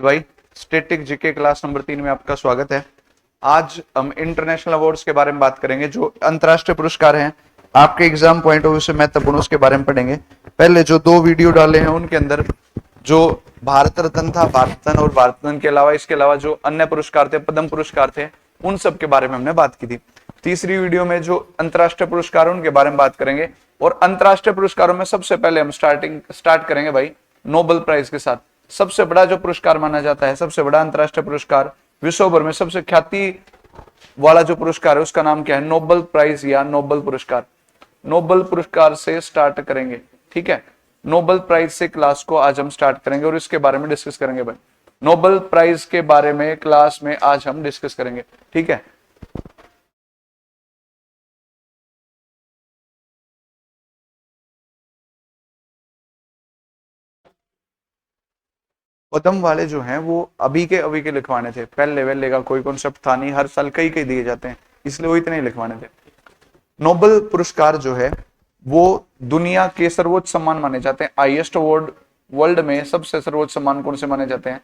भाई static GK class number 3 में आपका स्वागत है। आज हम इंटरनेशनल अवार्ड्स के बारे में बात करेंगे, जो अंतर्राष्ट्रीय पुरस्कार हैं आपके एग्जाम पॉइंट ऑफ व्यू से महत्वपूर्ण, उसके बारे में पढ़ेंगे। पहले जो 2 वीडियो डाले हैं उनके अंदर जो भारत रत्न था, भारत रत्न और भारत रत्न के अलावा इसके अलावा जो अन्य पुरस्कार थे, पद्म पुरस्कार थे, उन सब के बारे में हमने बात की थी। तीसरी वीडियो में जो अंतर्राष्ट्रीय पुरस्कार उनके बारे में बात करेंगे, और अंतर्राष्ट्रीय पुरस्कारों में सबसे पहले हम स्टार्ट करेंगे भाई नोबेल प्राइज के साथ। सबसे बड़ा जो पुरस्कार माना जाता है, सबसे बड़ा अंतर्राष्ट्रीय पुरस्कार, विश्व भर में सबसे ख्याति वाला जो पुरस्कार है उसका नाम क्या है? नोबेल प्राइज या नोबेल पुरस्कार। नोबेल पुरस्कार से स्टार्ट करेंगे, ठीक है। नोबेल प्राइज से क्लास को आज हम स्टार्ट करेंगे और इसके बारे में डिस्कस करेंगे भाई। नोबेल प्राइज के बारे में क्लास में आज हम डिस्कस करेंगे, ठीक है। पद्म वाले जो हैं वो अभी के लिखवाने थे, पहले वेले का कोई कॉन्सेप्ट था नहीं, हर साल कई कई दिए जाते हैं, इसलिए वो इतने ही लिखवाने थे। नोबेल पुरस्कार जो है वो दुनिया के सर्वोच्च सम्मान माने जाते हैं। हाईएस्ट अवार्ड वर्ल्ड में सबसे सर्वोच्च सम्मान कौन से माने जाते हैं?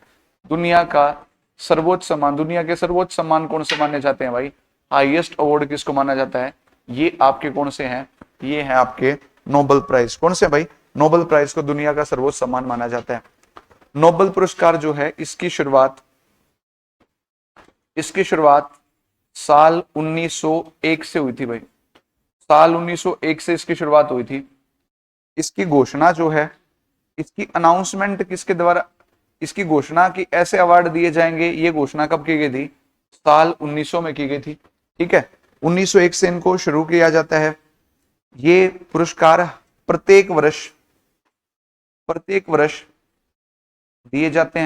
दुनिया का सर्वोच्च सम्मान, दुनिया के सर्वोच्च सम्मान कौन से माने जाते हैं भाई? हाईएस्ट अवार्ड किसको माना जाता है? ये आपके कौन से हैं? ये हैं आपके नोबेल प्राइज। कौन से भाई? नोबेल प्राइज को दुनिया का सर्वोच्च सम्मान माना जाता है। नोबेल पुरस्कार जो है इसकी शुरुआत साल 1901 से हुई थी भाई। साल 1901 से इसकी शुरुआत हुई थी। इसकी घोषणा जो है, इसकी अनाउंसमेंट किसके द्वारा, इसकी घोषणा कि ऐसे अवार्ड दिए जाएंगे, ये घोषणा कब की गई थी? साल 1900 में की गई थी, ठीक है। 1901 से इनको शुरू किया जाता है। ये पुरस्कार प्रत्येक वर्ष दिए जाते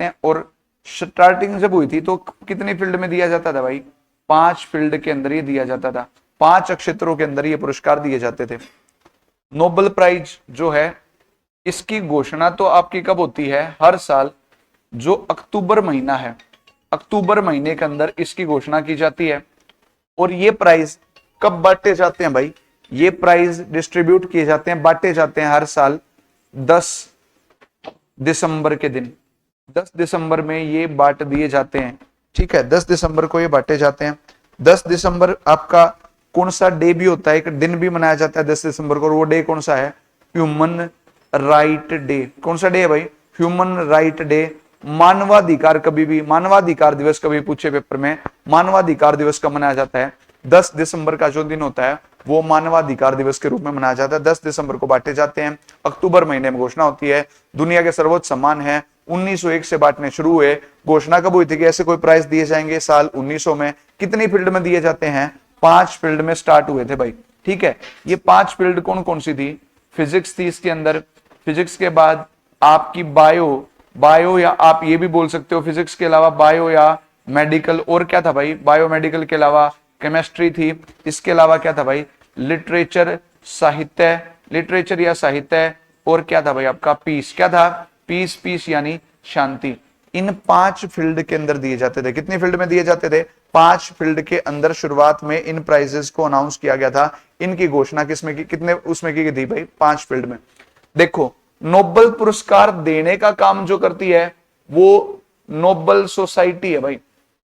हैं। और स्टार्टिंग जब हुई थी तो कितनी फील्ड में दिया जाता था भाई? 5 फील्ड के अंदर ही दिया जाता था, 5 क्षेत्रों के अंदर ये पुरस्कार दिए जाते थे। नोबेल प्राइज जो है इसकी घोषणा तो आपकी कब होती है? हर साल जो अक्टूबर महीना है, अक्टूबर महीने के अंदर इसकी घोषणा की जाती है। और ये प्राइज कब बांटे जाते हैं भाई? ये प्राइज डिस्ट्रीब्यूट किए जाते हैं, बांटे जाते हैं हर साल 10 दिसंबर के दिन। 10 दिसंबर में ये बांट दिए जाते हैं, ठीक है। 10 दिसंबर को ये बांटे जाते हैं। 10 दिसंबर आपका कौन सा डे भी होता है? एक दिन भी मनाया जाता है 10 दिसंबर को, और वो डे कौन सा है? Human right day. कौन सा डे है भाई? Human right day. मानवाधिकार, कभी भी मानवाधिकार दिवस कभी पूछे पेपर में, मानवाधिकार दिवस कब मनाया जाता है? 10 दिसंबर का जो दिन होता है वो मानवाधिकार दिवस के रूप में मनाया जाता है। 10 दिसंबर को बांटे जाते हैं। अक्टूबर महीने में घोषणा होती है। दुनिया के सर्वोच्च सम्मान है, 1901 से बांटने शुरू हुए। घोषणा कब हुई थी कि ऐसे कोई प्राइज दिए जाएंगे? साल 1900 में। कितनी फील्ड में दिए जाते हैं? 5 फील्ड में स्टार्ट हुए थे भाई, ठीक है। ये 5 फील्ड कौन कौन सी थी? फिजिक्स थी इसके अंदर, फिजिक्स के बाद आपकी बायो या आप ये भी बोल सकते हो फिजिक्स के अलावा बायो या मेडिकल। और क्या था भाई? बायो मेडिकल के अलावा केमिस्ट्री थी। इसके अलावा क्या था भाई? लिटरेचर, साहित्य, लिटरेचर या साहित्य। और क्या था भाई आपका? पीस। क्या था? पीस यानी शांति। इन 5 फील्ड के अंदर दिए जाते थे। कितनी फील्ड में दिए जाते थे? 5 फील्ड के अंदर शुरुआत में इन प्राइजेस को अनाउंस किया गया था। इनकी घोषणा किसमें की, कितने उसमें की गई थी भाई? 5 फील्ड में। देखो, नोबेल पुरस्कार देने का काम जो करती है वो नोबेल सोसाइटी है भाई,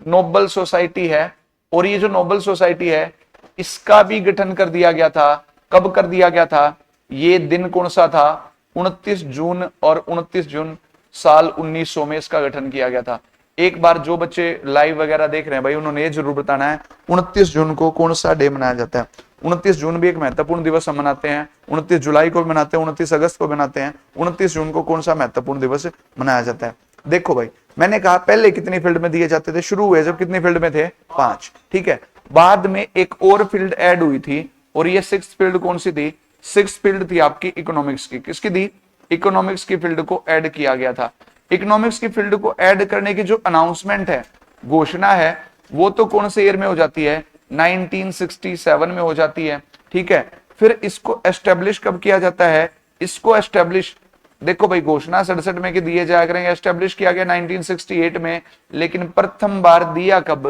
नोबेल सोसाइटी है। और ये जो नोबेल सोसाइटी है इसका भी गठन कर दिया गया था। कब कर दिया गया था? ये दिन कौन सा था? 29 जून और 29 जून साल 1900 में इसका गठन किया गया था। एक बार जो बच्चे लाइव वगैरह देख रहे हैं भाई, उन्होंने ये जरूर बताना है 29 जून को कौन सा डे मनाया जाता है। 29 जून भी एक महत्वपूर्ण दिवस हम मनाते हैं। 29 जुलाई को भी मनाते हैं, 29 अगस्त को मनाते हैं। 29 जून को कौन सा महत्वपूर्ण दिवस मनाया जाता है? देखो भाई, मैंने कहा पहले कितनी फील्ड में दिए जाते थे? शुरू हुए जब कितनी फील्ड में थे? 5, ठीक है। बाद में एक और फील्ड ऐड हुई थी, और ये 6th फील्ड कौन सी थी? 6th फील्ड थी आपकी इकोनॉमिक्स की। किसकी थी? इकोनॉमिक्स की फील्ड को ऐड किया गया था। इकोनॉमिक्स की फील्ड को ऐड करने की जो अनाउंसमेंट है, घोषणा है, वो तो कौन से ईयर में हो जाती है? 1967 में हो जाती है, ठीक है। फिर इसको एस्टेब्लिश कब किया जाता है? इसको एस्टेब्लिश, देखो भाई, घोषणा 67 में की दिए जाया करेंगे, एस्टेब्लिश किया गया 1968 में। लेकिन प्रथम बार दिया कब?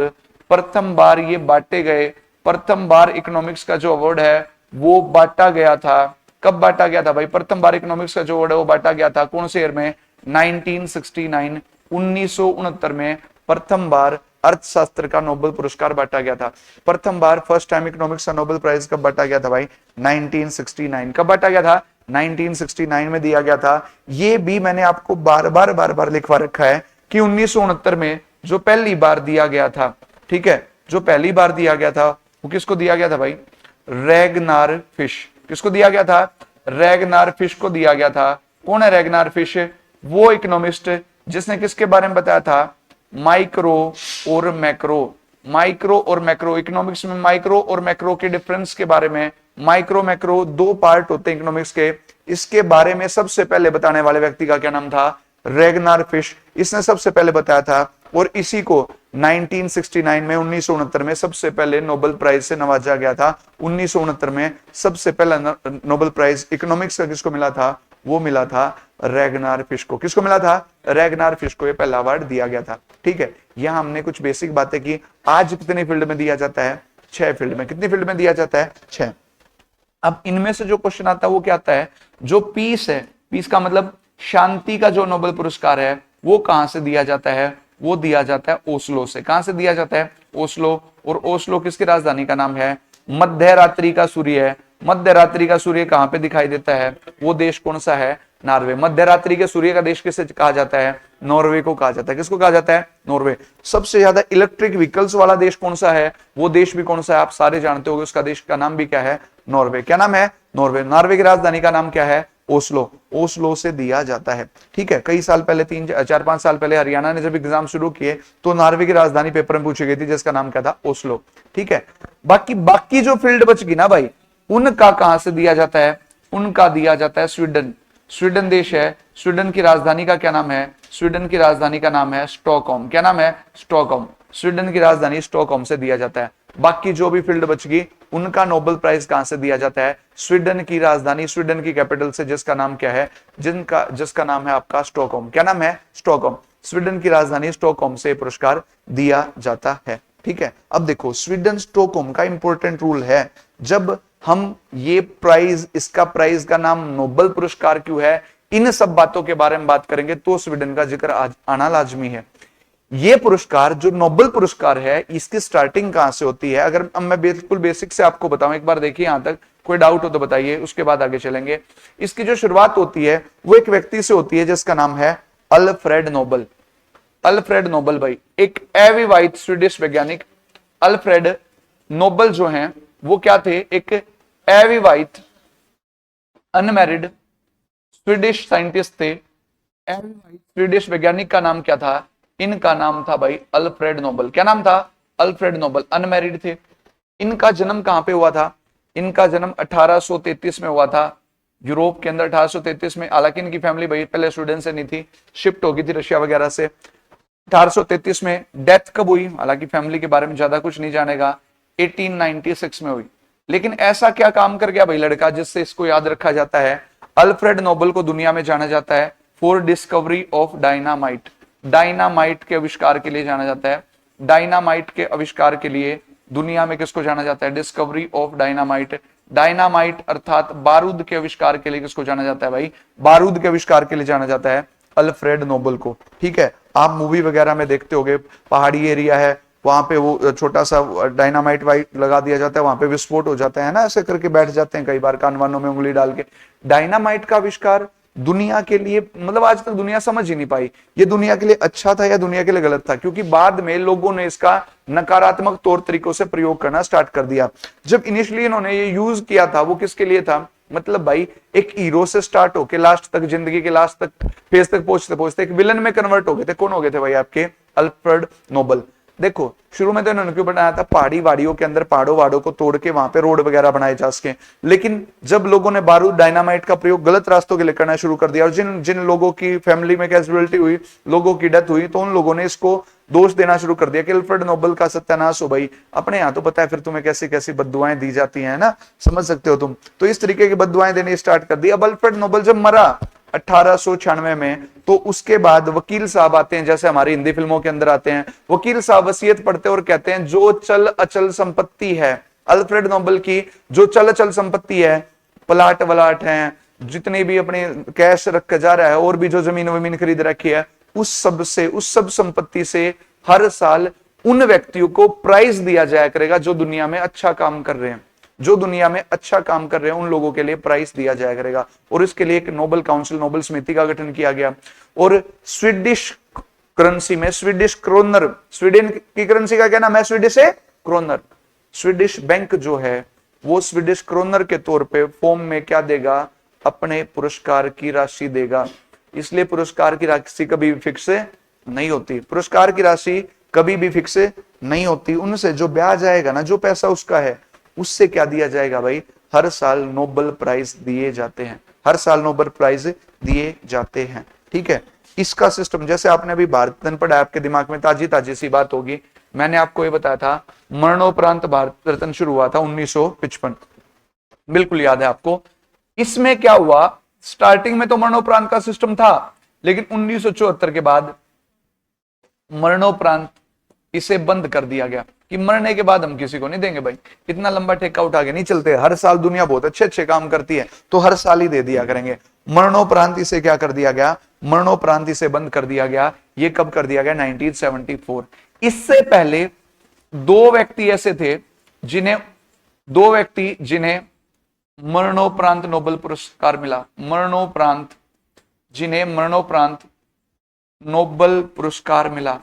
प्रथम बार ये बांटे गए, प्रथम बार इकोनॉमिक्स का जो अवार्ड है वो बांटा गया था। कब बांटा गया था भाई? प्रथम बार इकोनॉमिक्स का जो अवार्ड है वो बांटा गया था कौन से ईयर में? 1969 1969 में प्रथम बार अर्थशास्त्र का नोबेल पुरस्कार बांटा गया था। प्रथम बार फर्स्ट टाइम इकोनॉमिक्स का नोबेल प्राइज कब बांटा गया था भाई? 1969। कब बांटा गया था? 1969 में दिया गया था। ये भी मैंने आपको बार बार लिखवा रखा है कि 1969 में जो पहली बार दिया गया था, ठीक है, जो पहली बार दिया गया था वो किसको दिया गया था भाई? Ragnar fish. किसको दिया गया था? रैगनार फिश को दिया गया था। कौन है रैगनार फिश? वो इकोनॉमिस्ट जिसने किसके बारे में बताया था? माइक्रो और मैक्रो। माइक्रो और मैक्रो, इकोनॉमिक्स में माइक्रो और मैक्रो के डिफरेंस के बारे में, माइक्रो मैक्रो दो पार्ट होते हैं इकोनॉमिक्स के, इसके बारे में सबसे पहले बताने वाले व्यक्ति का क्या नाम था? Ragnar fish. इसने सबसे पहले बताया था और इसी को 1969 में 1969 में सबसे पहले नोबेल प्राइज से नवाजा गया था। 1969 में सबसे पहला नोबेल प्राइज इकोनॉमिक्स का किसको मिला था? वो मिला था रैगनार फिश को। किसको मिला था? रैगनार फिश को ये पहला अवार्ड दिया गया था। ठीक है, यहां हमने कुछ बेसिक बातें की। आज कितने फील्ड में दिया जाता है? 6 फील्ड में। कितनी फील्ड में दिया जाता है? 6। अब इनमें से जो क्वेश्चन आता है वो क्या आता है? जो पीस है, पीस का मतलब शांति का जो नोबेल पुरस्कार है वो कहां से दिया जाता है? वो दिया जाता है ओस्लो से। कहां से दिया जाता है? ओस्लो। और ओस्लो किसकी राजधानी का नाम है? मध्य रात्रि का सूर्य है। मध्य रात्रि का सूर्य कहां पे दिखाई देता है? वो देश कौन सा है? नॉर्वे। मध्य रात्रि के सूर्य का देश किसे कहा जाता है? नॉर्वे को कहा जाता है। किसको कहा जाता है? नॉर्वे। सबसे ज्यादा इलेक्ट्रिक व्हीकल्स वाला देश कौन सा है? वो देश भी कौन सा है? आप सारे जानते होंगे, उसका देश का नाम भी क्या है? नॉर्वे। क्या नाम है? नॉर्वे। नॉर्वे की राजधानी का नाम क्या है? ओस्लो। ओस्लो से दिया जाता है। ठीक है, कई साल पहले 3-4-5 साल पहले हरियाणा ने जब एग्जाम शुरू किए तो नॉर्वे की राजधानी पेपर में पूछी गई थी जिसका नाम क्या था? ओस्लो। ठीक है, बाकी जो फील्ड बच गई ना भाई, उनका कहां से दिया जाता है? उनका दिया जाता है स्वीडन। स्वीडन देश है, स्वीडन की राजधानी का क्या नाम है? स्वीडन की राजधानी का नाम है स्टॉकहोम। क्या नाम है? स्टॉकहोम। स्वीडन की राजधानी स्टॉकहोम से दिया जाता है। बाकी जो भी फील्ड बच गई उनका नोबेल प्राइज कहां से दिया जाता है? स्वीडन की राजधानी, स्वीडन की कैपिटल से, जिसका नाम क्या है? जिसका नाम है आपका स्टॉकहोम। क्या नाम है? स्टॉकहोम। स्वीडन की राजधानी स्टॉकहोम से पुरस्कार दिया जाता है। ठीक है, अब देखो स्वीडन स्टॉकहोम का इंपॉर्टेंट रूल है। जब हम ये प्राइज, इसका प्राइज का नाम नोबेल पुरस्कार क्यों है, इन सब बातों के बारे में बात करेंगे तो स्वीडन का जिक्र आज आना लाजमी है। ये पुरस्कार जो नोबेल पुरस्कार है, इसकी स्टार्टिंग कहां से होती है? अगर मैं बिल्कुल बेसिक से आपको बताऊं, एक बार देखिए यहां तक, कोई डाउट हो तो बताइए, उसके बाद आगे चलेंगे। इसकी जो शुरुआत होती है वो एक व्यक्ति से होती है जिसका नाम है अल्फ्रेड नोबेल। अल्फ्रेड नोबेल भाई, एक एविवाइट स्वीडिश वैज्ञानिक अल्फ्रेड नोबेल जो हैं वो क्या थे? एक एविवाइट अनमैरिड स्वीडिश साइंटिस्ट थे। एविवाइट स्वीडिश वैज्ञानिक का नाम क्या था? इनका नाम था भाई अल्फ्रेड नोबेल। क्या नाम था? Alfred Nobel. अनमैरिड थे। इनका जन्म कहां पे हुआ था? इनका जन्म 1833 में हुआ था, यूरोप के अंदर 1833 में। हालांकि इनकी फैमिली भाई पहले स्वीडन से नहीं थी, शिफ्ट हो गई थी रशिया वगैरह से। 1833 में डेथ कब हुई? हालांकि फैमिली के बारे में ज्यादा कुछ नहीं जानेगा, 1896 में हुई। लेकिन ऐसा क्या काम कर गया भाई लड़का जिससे इसको याद रखा जाता है? अल्फ्रेड नोबेल को दुनिया में जाना जाता है for discovery of dynamite. Dynamite के आविष्कार के लिए जाना जाता है। डायनामाइट के आविष्कार के लिए दुनिया में किसको जाना जाता है? Discovery of dynamite. डायनामाइट अर्थात बारूद के आविष्कार के लिए किसको जाना जाता है भाई? बारूद के आविष्कार के लिए जाना जाता है अल्फ्रेड नोबेल को। ठीक है, आप मूवी वगैरह में देखते होंगे, पहाड़ी एरिया है, वहां पे वो छोटा सा डायनामाइट वाइट लगा दिया जाता है, वहां पे विस्फोट हो जाता है ना, ऐसे करके बैठ जाते हैं कई बार कान वानों में उंगली डाल के। डायनामाइट का आविष्कार दुनिया के लिए, मतलब आज तक दुनिया समझ ही नहीं पाई ये दुनिया के लिए अच्छा था या दुनिया के लिए गलत था, क्योंकि बाद में लोगों ने इसका नकारात्मक तौर तरीकों से प्रयोग करना स्टार्ट कर दिया। जब इनिशियली इन्होंने ये यूज किया था वो किसके लिए था? मतलब भाई एक हीरो से स्टार्ट होके लास्ट तक, जिंदगी के लास्ट तक फेज तक पहुंचते पहुंचते एक विलन में कन्वर्ट हो गए थे। कौन हो गए थे भाई? आपके अल्फ्रेड नोबेल। देखो शुरू में तो इन्होंने क्यों बनाया था? पहाड़ी वाड़ियों के अंदर पहाड़ों वाड़ों को तोड़ के वहां पे रोड वगैरह बनाए जा सके। लेकिन जब लोगों ने बारूद डायनामाइट का प्रयोग गलत रास्तों के लिए करना शुरू कर दिया और जिन जिन लोगों की फैमिली में कैजुअलिटी हुई, लोगों की डेथ हुई, तो उन लोगों ने इसको दोष देना शुरू कर दिया कि अल्फ्रेड नोबेल का सत्यानाश हो भाई। अपने यहाँ तो पता है फिर तुम्हें कैसी कैसी बद्दुआएं दी जाती हैं ना, समझ सकते हो तुम। तो इस तरीके की बद्दुआएं देनी स्टार्ट कर दी। अब अल्फ्रेड नोबेल जब मरा 1896 में, तो उसके बाद वकील साहब आते हैं, जैसे हमारी हिंदी फिल्मों के अंदर आते हैं, वकील साहब वसीयत पढ़ते और कहते हैं जो चल अचल संपत्ति है अल्फ्रेड नोबेल की, जो चल अचल संपत्ति है, प्लाट वलाट हैं, जितने भी अपने कैश रख के जा रहा है और भी जो जमीन वमीन खरीद रखी है, उस सब संपत्ति से हर साल उन व्यक्तियों को प्राइज दिया जाया करेगा जो दुनिया में अच्छा काम कर रहे हैं, जो दुनिया में अच्छा काम कर रहे हैं उन लोगों के लिए प्राइज दिया जाया करेगा। और इसके लिए एक नोबल काउंसिल, नोबल समिति का गठन किया गया। और स्वीडिश करेंसी में स्वीडिश क्रोनर, स्वीडन की करेंसी का क्या नाम है? स्वीडिश है क्रोनर। स्वीडिश बैंक जो है वो स्वीडिश क्रोनर के तौर पे फॉर्म में क्या देगा? अपने पुरस्कार की राशि देगा। इसलिए पुरस्कार की राशि कभी भी फिक्स नहीं होती, पुरस्कार की राशि कभी भी फिक्स नहीं होती। उनसे जो ब्याज आएगा ना, जो पैसा उसका है, उससे क्या दिया जाएगा भाई? हर साल नोबेल प्राइज दिए जाते हैं, हर साल नोबेल प्राइज दिए जाते हैं। ठीक है, इसका सिस्टम जैसे आपने अभी भारत रत्न पढ़ा, आपके दिमाग में ताजी ताजी सी बात होगी। मैंने आपको ये बताया था मरणोपरांत भारत रत्न शुरू हुआ था 1955, बिल्कुल याद है आपको। इसमें क्या हुआ? स्टार्टिंग में तो मरणोपरांत का सिस्टम था, लेकिन 1974 के बाद मरणोपरांत इसे बंद कर दिया गया कि मरने के बाद हम किसी को नहीं देंगे भाई, इतना लंबा ठेका उठा के नहीं चलते। हर साल दुनिया बहुत अच्छे अच्छे काम करती है तो हर साल ही दे दिया करेंगे। मरणोपरांत इसे क्या कर दिया गया? मरणोपरांत इसे बंद कर दिया गया। ये कब कर दिया गया? 1974। इससे पहले दो व्यक्ति ऐसे थे जिन्हें मरणोपरांत नोबेल पुरस्कार मिला। जिन्हें मरणोपरांत नोबेल पुरस्कार मिला।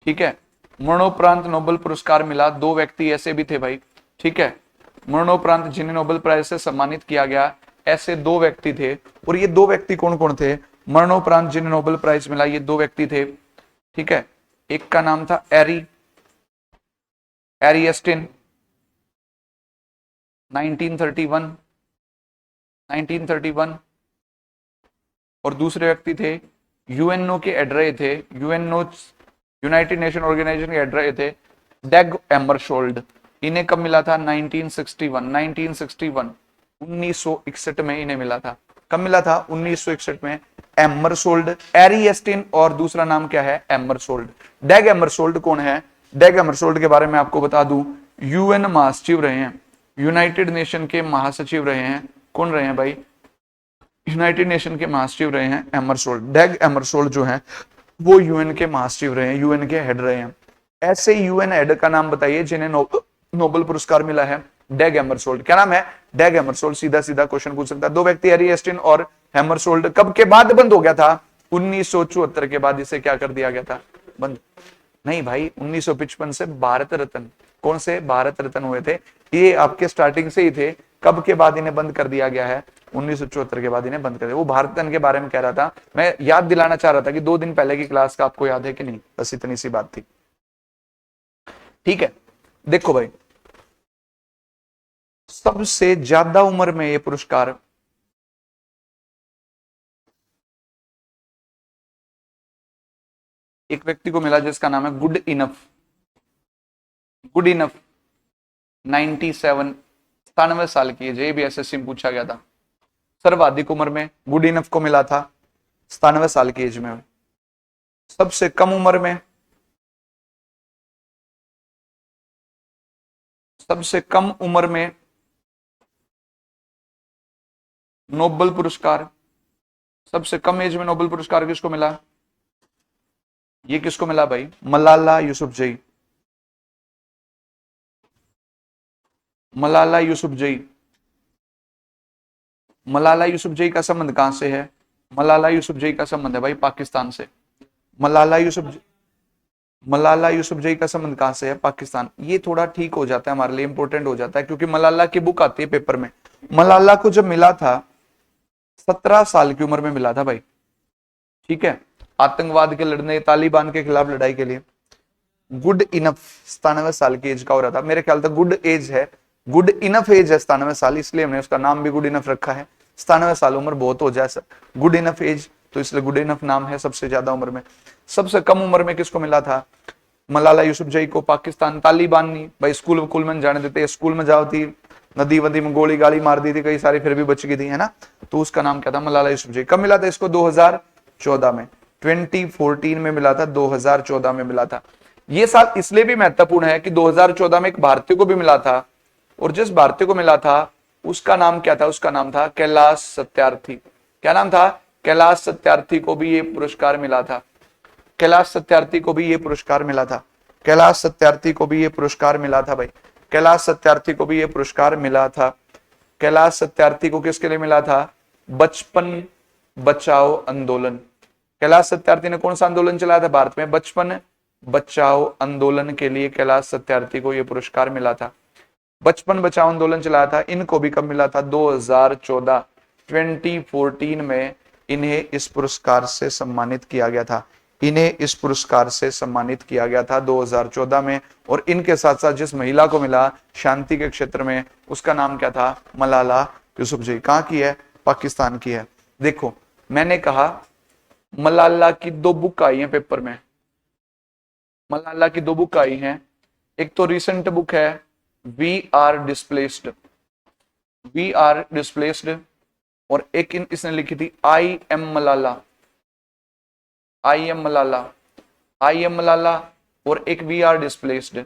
ठीक है, मरणोपरांत नोबेल पुरस्कार मिला। दो व्यक्ति ऐसे भी थे भाई। ठीक है, मरणोपरांत जिन्हें नोबेल प्राइज से सम्मानित किया गया, ऐसे दो व्यक्ति थे। और ये दो व्यक्ति कौन कौन थे? मरणोपरांत जिन्हें नोबेल प्राइज मिला, ये दो व्यक्ति थे। ठीक है, एक का नाम था एरिस्टिन 1931, और दूसरे व्यक्ति थे यूएनओ के हेड रहे थे, यूनाइटेड नेशन ऑर्गेनाइजेशन के हेड रहे थे, डैग एमरशोल्ड। इन्हें कब मिला था? 1961 में इन्हें मिला था। कब मिला था? 1961 में। एमरसोल्ड, एरिस्टिन और दूसरा नाम क्या है? एमरसोल्ड। डैग एमरसोल्ड कौन है? डैग एमरसोल्ड के बारे में आपको बता दूं, यूएन महासचिव रहे हैं, यूनाइटेड नेशन के महासचिव रहे हैं। कौन रहे हैं भाई? यूनाइटेड नेशन के महासचिव रहे हैं एमरसोल्ड। डैग एमरसोल्ड जो है वो यूएन के महासचिव रहे हैं, यूएन के हेड रहे हैं। ऐसे यूएन हेड का नाम बताइए जिन्हें नोबेल पुरस्कार मिला है? डैग एमरसोल्ड। क्या नाम है? डैग एमरसोल्ड। सीधा सीधा क्वेश्चन पूछ सकता है। दो व्यक्ति एरिस्टिन और एमरसोल्ड। कब के बाद बंद हो गया था? 1974 के बाद इसे क्या कर दिया गया था? बंद नहीं भाई, 1955 से भारत रत्न। कौन से? भारत रत्न हुए थे। ये आपके स्टार्टिंग से ही थे। कब के बाद इन्हें बंद कर दिया गया है? 1974 के बाद इन्हें बंद कर दिया। वो भारत रत्न के बारे में कह रहा था, मैं याद दिलाना चाह रहा था कि 2 दिन पहले की क्लास का आपको याद है कि नहीं, बस इतनी सी बात थी। ठीक है, देखो भाई, सबसे ज्यादा उम्र में ये पुरस्कार एक व्यक्ति को मिला जिसका नाम है गुड इनफ 97 साल की एज। ये भी एसएससी में पूछा गया था। सर्वाधिक उम्र में गुड इनफ को मिला था 97 साल की एज में। सबसे कम उम्र में नोबेल पुरस्कार, सबसे कम एज में नोबेल पुरस्कार किसको मिला? ये किसको मिला भाई? मलाला यूसुफजई। मलाला यूसुफजई का संबंध कहां से है? मलाला यूसुफजई का संबंध है भाई पाकिस्तान से। मलाला यूसुफजई का संबंध कहां से है? पाकिस्तान। ये थोड़ा ठीक हो जाता है हमारे लिए, इंपॉर्टेंट हो जाता है, क्योंकि मलाला की बुक आती है पेपर में। मलाला को जब मिला था 17 साल की उम्र में मिला था भाई। ठीक है, आतंकवाद के लड़ने, तालिबान के खिलाफ लड़ाई के लिए। गुड इनफ 97 साल की एज का हो रहा था। मेरे ख्याल तक गुड एज है, गुड इनफ एज है 97 साल, इसलिए हमने उसका नाम भी गुड इनफ रखा है। 97 साल उम्र बहुत हो जाए सर, गुड इनफ एज, तो इसलिए गुड इनफ नाम है सबसे ज्यादा उम्र में। सबसे कम उम्र में किसको मिला था? मलाला यूसुफजई को। पाकिस्तान, तालिबान नहीं भाई, स्कूल में जाने देते, स्कूल में जाओ थी, नदी वदी में गोली गाली मार दी थी कई सारी, फिर भी बच गई थी, है ना। तो उसका नाम क्या था? मलाला यूसुफजई। कब मिला था इसको? 2014 में। 2014 में मिला था, 2014 में मिला था। ये साल इसलिए भी महत्वपूर्ण है कि 2014 में एक भारतीय को भी मिला था, और जिस भारतीय को मिला था उसका नाम क्या था? उसका नाम था कैलाश सत्यार्थी। क्या नाम था? कैलाश सत्यार्थी को भी ये पुरस्कार मिला था। कैलाश सत्यार्थी को भी ये पुरस्कार मिला था। कैलाश सत्यार्थी को भी ये पुरस्कार मिला था भाई। कैलाश सत्यार्थी को भी ये पुरस्कार मिला था। कैलाश सत्यार्थी को किसके लिए मिला था? बचपन बचाओ आंदोलन। कैलाश सत्यार्थी ने कौन सा आंदोलन चलाया था भारत में? बचपन बचाओ आंदोलन के लिए कैलाश सत्यार्थी को यह पुरस्कार मिला था। बचपन बचाओ आंदोलन चलाया था। इनको भी कब मिला था? 2014 2014 में इन्हें इस पुरस्कार से सम्मानित किया गया था। इन्हें इस पुरस्कार से सम्मानित किया गया था 2014 में। और इनके साथ साथ जिस महिला को मिला शांति के क्षेत्र में, उसका नाम क्या था? मलाला यूसुफजई। कहां की है? पाकिस्तान की है। देखो मैंने कहा मलाला की 2 बुक आई हैं पेपर में। मलाला की 2 बुक आई हैं। एक तो रिसेंट बुक है we are displaced, we are displaced, और एक इसने लिखी थी I am Malala, I am Malala, I am Malala, और एक वी आर डिस्प्लेस्ड।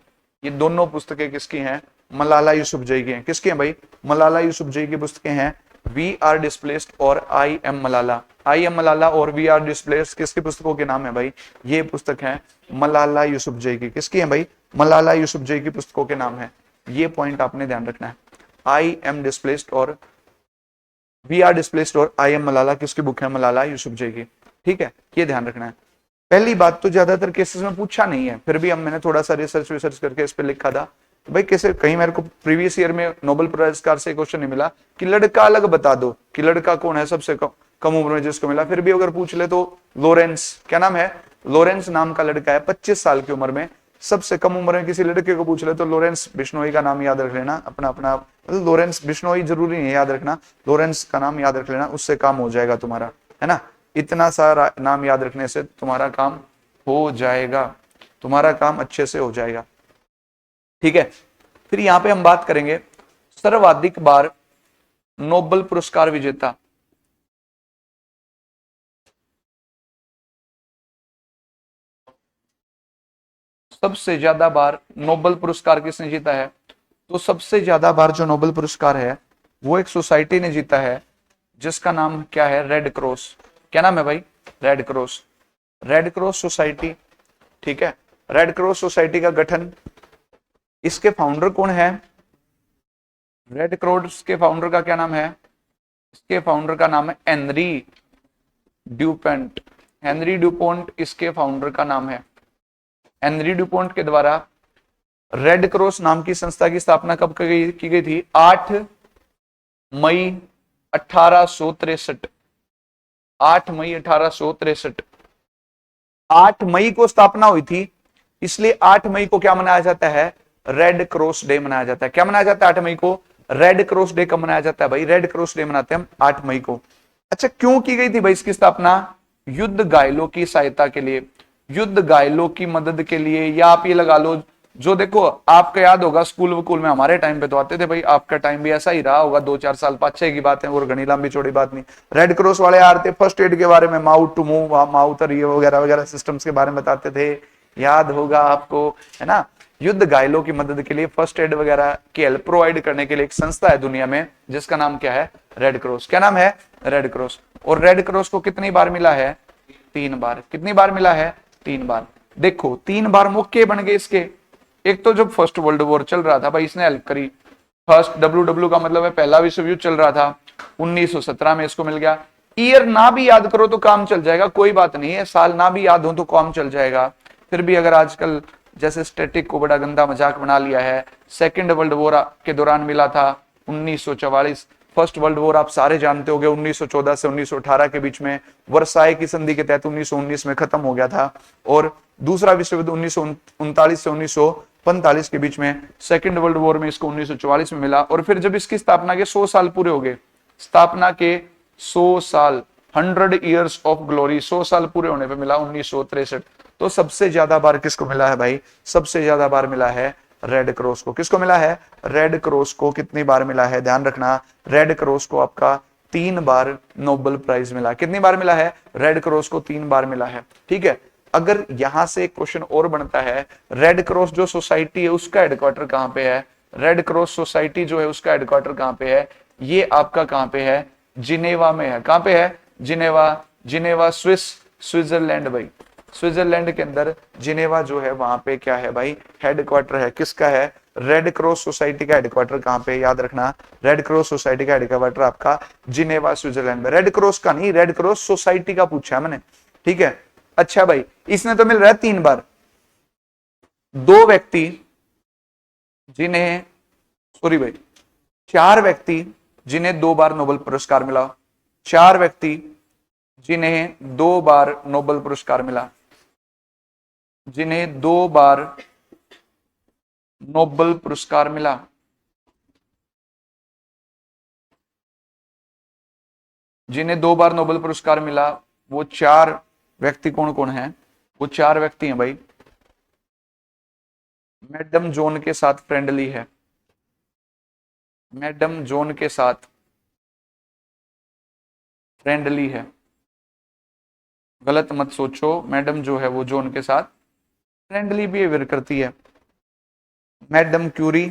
ये दोनों पुस्तकें किसकी हैं? मलाला यूसुफजई की हैं। किसकी हैं भाई? मलाला यूसुफजई की पुस्तकें हैं। वी आर डिस्प्लेस्ड और आई am Malala. I am Malala और वी आर डिस्प्लेस्ड किसकी पुस्तकों के नाम है भाई? ये पुस्तक है मलाला यूसुफजई की। किसकी है भाई? मलाला यूसुफजई की पुस्तकों के नाम है। ये पॉइंट आपने ध्यान रखना है। आई एम डिस्प्लेस्ड और वी आर डिस्प्लेस्ड और आई एम मलाला किसकी बुक है? मलाला यूसुफजई की। ठीक है, ये ध्यान रखना है। पहली बात तो ज्यादातर केसेस में पूछा नहीं है, फिर भी हम मैंने थोड़ा सा रिसर्च करके इस पे लिखा था। तो भाई कैसे कहीं मेरे को प्रीवियस ईयर में नोबेल पुरस्कार से क्वेश्चन नहीं मिला कि लड़का अलग बता दो कि लड़का कौन है सबसे कम उम्र में जिसको मिला। फिर भी अगर पूछ ले तो लॉरेंस, क्या नाम है? लॉरेंस नाम का लड़का है 25 साल की उम्र में। सबसे कम उम्र में किसी लड़के को पूछ ले तो लॉरेंस बिश्नोई का नाम याद रख लेना। अपना अपना लॉरेंस बिश्नोई जरूरी नहीं है याद रखना, लॉरेंस का नाम याद रख लेना, उससे काम हो जाएगा तुम्हारा, है ना। इतना सारा नाम याद रखने से तुम्हारा काम हो जाएगा, तुम्हारा काम अच्छे से हो जाएगा। ठीक है, फिर यहां पे हम बात करेंगे सर्वाधिक बार नोबेल पुरस्कार विजेता। सबसे ज्यादा बार नोबेल पुरस्कार किसने जीता है? तो सबसे ज्यादा बार जो नोबेल पुरस्कार है वो एक सोसाइटी ने जीता है जिसका नाम क्या है? Red cross. क्या नाम है भाई? Red cross. Red cross society. ठीक है, रेड क्रॉस सोसाइटी का गठन, इसके फाउंडर कौन है? रेड क्रॉस के फाउंडर का क्या नाम है? इसके फाउंडर का नाम है हेनरी ड्यूपोंट। हेनरी ड्यूपोंट इसके फाउंडर का नाम है। हेनरी ड्यूपोंट के द्वारा रेड क्रॉस नाम की संस्था की स्थापना कब की गई थी? 8 मई 1863। 8 मई 1863। 8 मई को स्थापना हुई थी, इसलिए 8 मई को क्या मनाया जाता है? रेड क्रॉस डे मनाया जाता है। क्या मनाया जाता है 8 मई को? रेड क्रॉस डे कब मनाया जाता है भाई? रेड क्रॉस डे मनाते हैं हम 8 मई को। अच्छा, क्यों की गई थी भाई इसकी स्थापना? युद्ध घायलों की सहायता के लिए, युद्ध घायलों की मदद के लिए, या आप ये लगा लो, जो देखो आपको याद होगा स्कूल वकूल में हमारे टाइम पे तो आते थे भाई, आपका टाइम भी ऐसा ही रहा होगा, 2-4 साल 5-6 की बात है और घनी लंबी चौड़ी बात नहीं। रेड क्रॉस वाले आ रहे थे, फर्स्ट एड के बारे में, माउथ टू मूव, माउथ और ये वगैरह वगैरह सिस्टम्स के बारे में बताते थे, याद होगा आपको, है ना। युद्ध घायलों की मदद के लिए, फर्स्ट एड वगैरह की हेल्प प्रोवाइड करने के लिए एक संस्था है दुनिया में जिसका नाम क्या है? Red cross. क्या नाम है? Red cross. और रेड क्रॉस को कितनी बार मिला है? 3 बार। कितनी बार मिला है? 3 बार। देखो 3 बार मौके बन गए इसके। एक तो जब फर्स्ट वर्ल्ड वॉर चल रहा था भाई, इसने हेल्प करी। फर्स्ट WW का मतलब है पहला विश्व युद्ध चल रहा था, 1917 में इसको मिल गया। ईयर ना भी याद करो तो काम चल जाएगा, कोई बात नहीं है, साल ना भी याद हो तो काम चल जाएगा। फिर भी अगर आजकल जैसे स्टैटिक को बड़ा गंदा मजाक बना लिया है, सेकेंड वर्ल्ड वॉर के दौरान मिला था 1944। फर्स्ट वर्ल्ड वॉर आप सारे जानते होंगे 1914 से 1918 के बीच में वर्साई की संधि के तहत 1919 में खत्म हो गया था। और दूसरा विश्व युद्ध 1939 से 1945 के बीच में, सेकेंड वर्ल्ड वॉर में इसको 1944 में मिला। और फिर जब इसकी स्थापना के 100 साल पूरे हो गए, स्थापना के 100 साल, 100 ईयर्स ऑफ ग्लोरी, 100 साल पूरे होने पे मिला 1963। तो सबसे ज्यादा बार किसको मिला है भाई? सबसे ज्यादा बार मिला है रेड क्रॉस को। किसको मिला है? रेड क्रॉस को। कितनी बार मिला है? ध्यान रखना, रेड क्रॉस को आपका 3 बार नोबेल प्राइज मिला। कितनी बार मिला है? रेड क्रॉस को 3 बार मिला है। ठीक है, अगर यहां से एक क्वेश्चन और बनता है, रेड क्रॉस जो सोसाइटी है उसका हेडक्वार्टर कहां पे है? रेड क्रॉस सोसाइटी जो है उसका हेडक्वार्टर कहां पे है? ये आपका कहां पे है, जिनेवा में है। कहां पे है, जिनेवा। जिनेवा स्विट्जरलैंड भाई, स्विट्जरलैंड के अंदर जिनेवा जो है वहां पे क्या है भाई, हेडक्वार्टर है। किसका है, रेड क्रॉस सोसाइटी का हेडक्वार्टर कहां पे, याद रखना, रेड क्रॉस सोसाइटी का हेडक्वार्टर आपका जिनेवा स्विट्जरलैंड में। रेड क्रॉस का नहीं, रेड क्रॉस सोसाइटी का पूछा है मैंने, ठीक है। अच्छा भाई, इसमें तो मिल रहा है 3 बार। 2 व्यक्ति जिन्हें, सॉरी भाई, 4 व्यक्ति जिन्हें 2 बार नोबेल पुरस्कार मिला। 4 व्यक्ति जिन्हें 2 बार नोबेल पुरस्कार मिला, जिन्हें 2 बार नोबेल पुरस्कार मिला। जिन्हें 2 बार नोबेल पुरस्कार मिला, वो 4 व्यक्ति कौन कौन हैं, वो 4 व्यक्ति हैं भाई। मैडम जॉन के साथ फ्रेंडली है, मैडम जॉन के साथ फ्रेंडली है, गलत मत सोचो, मैडम जो है वो जॉन के साथ फ्रेंडली बिहेवियर करती है। मैडम क्यूरी,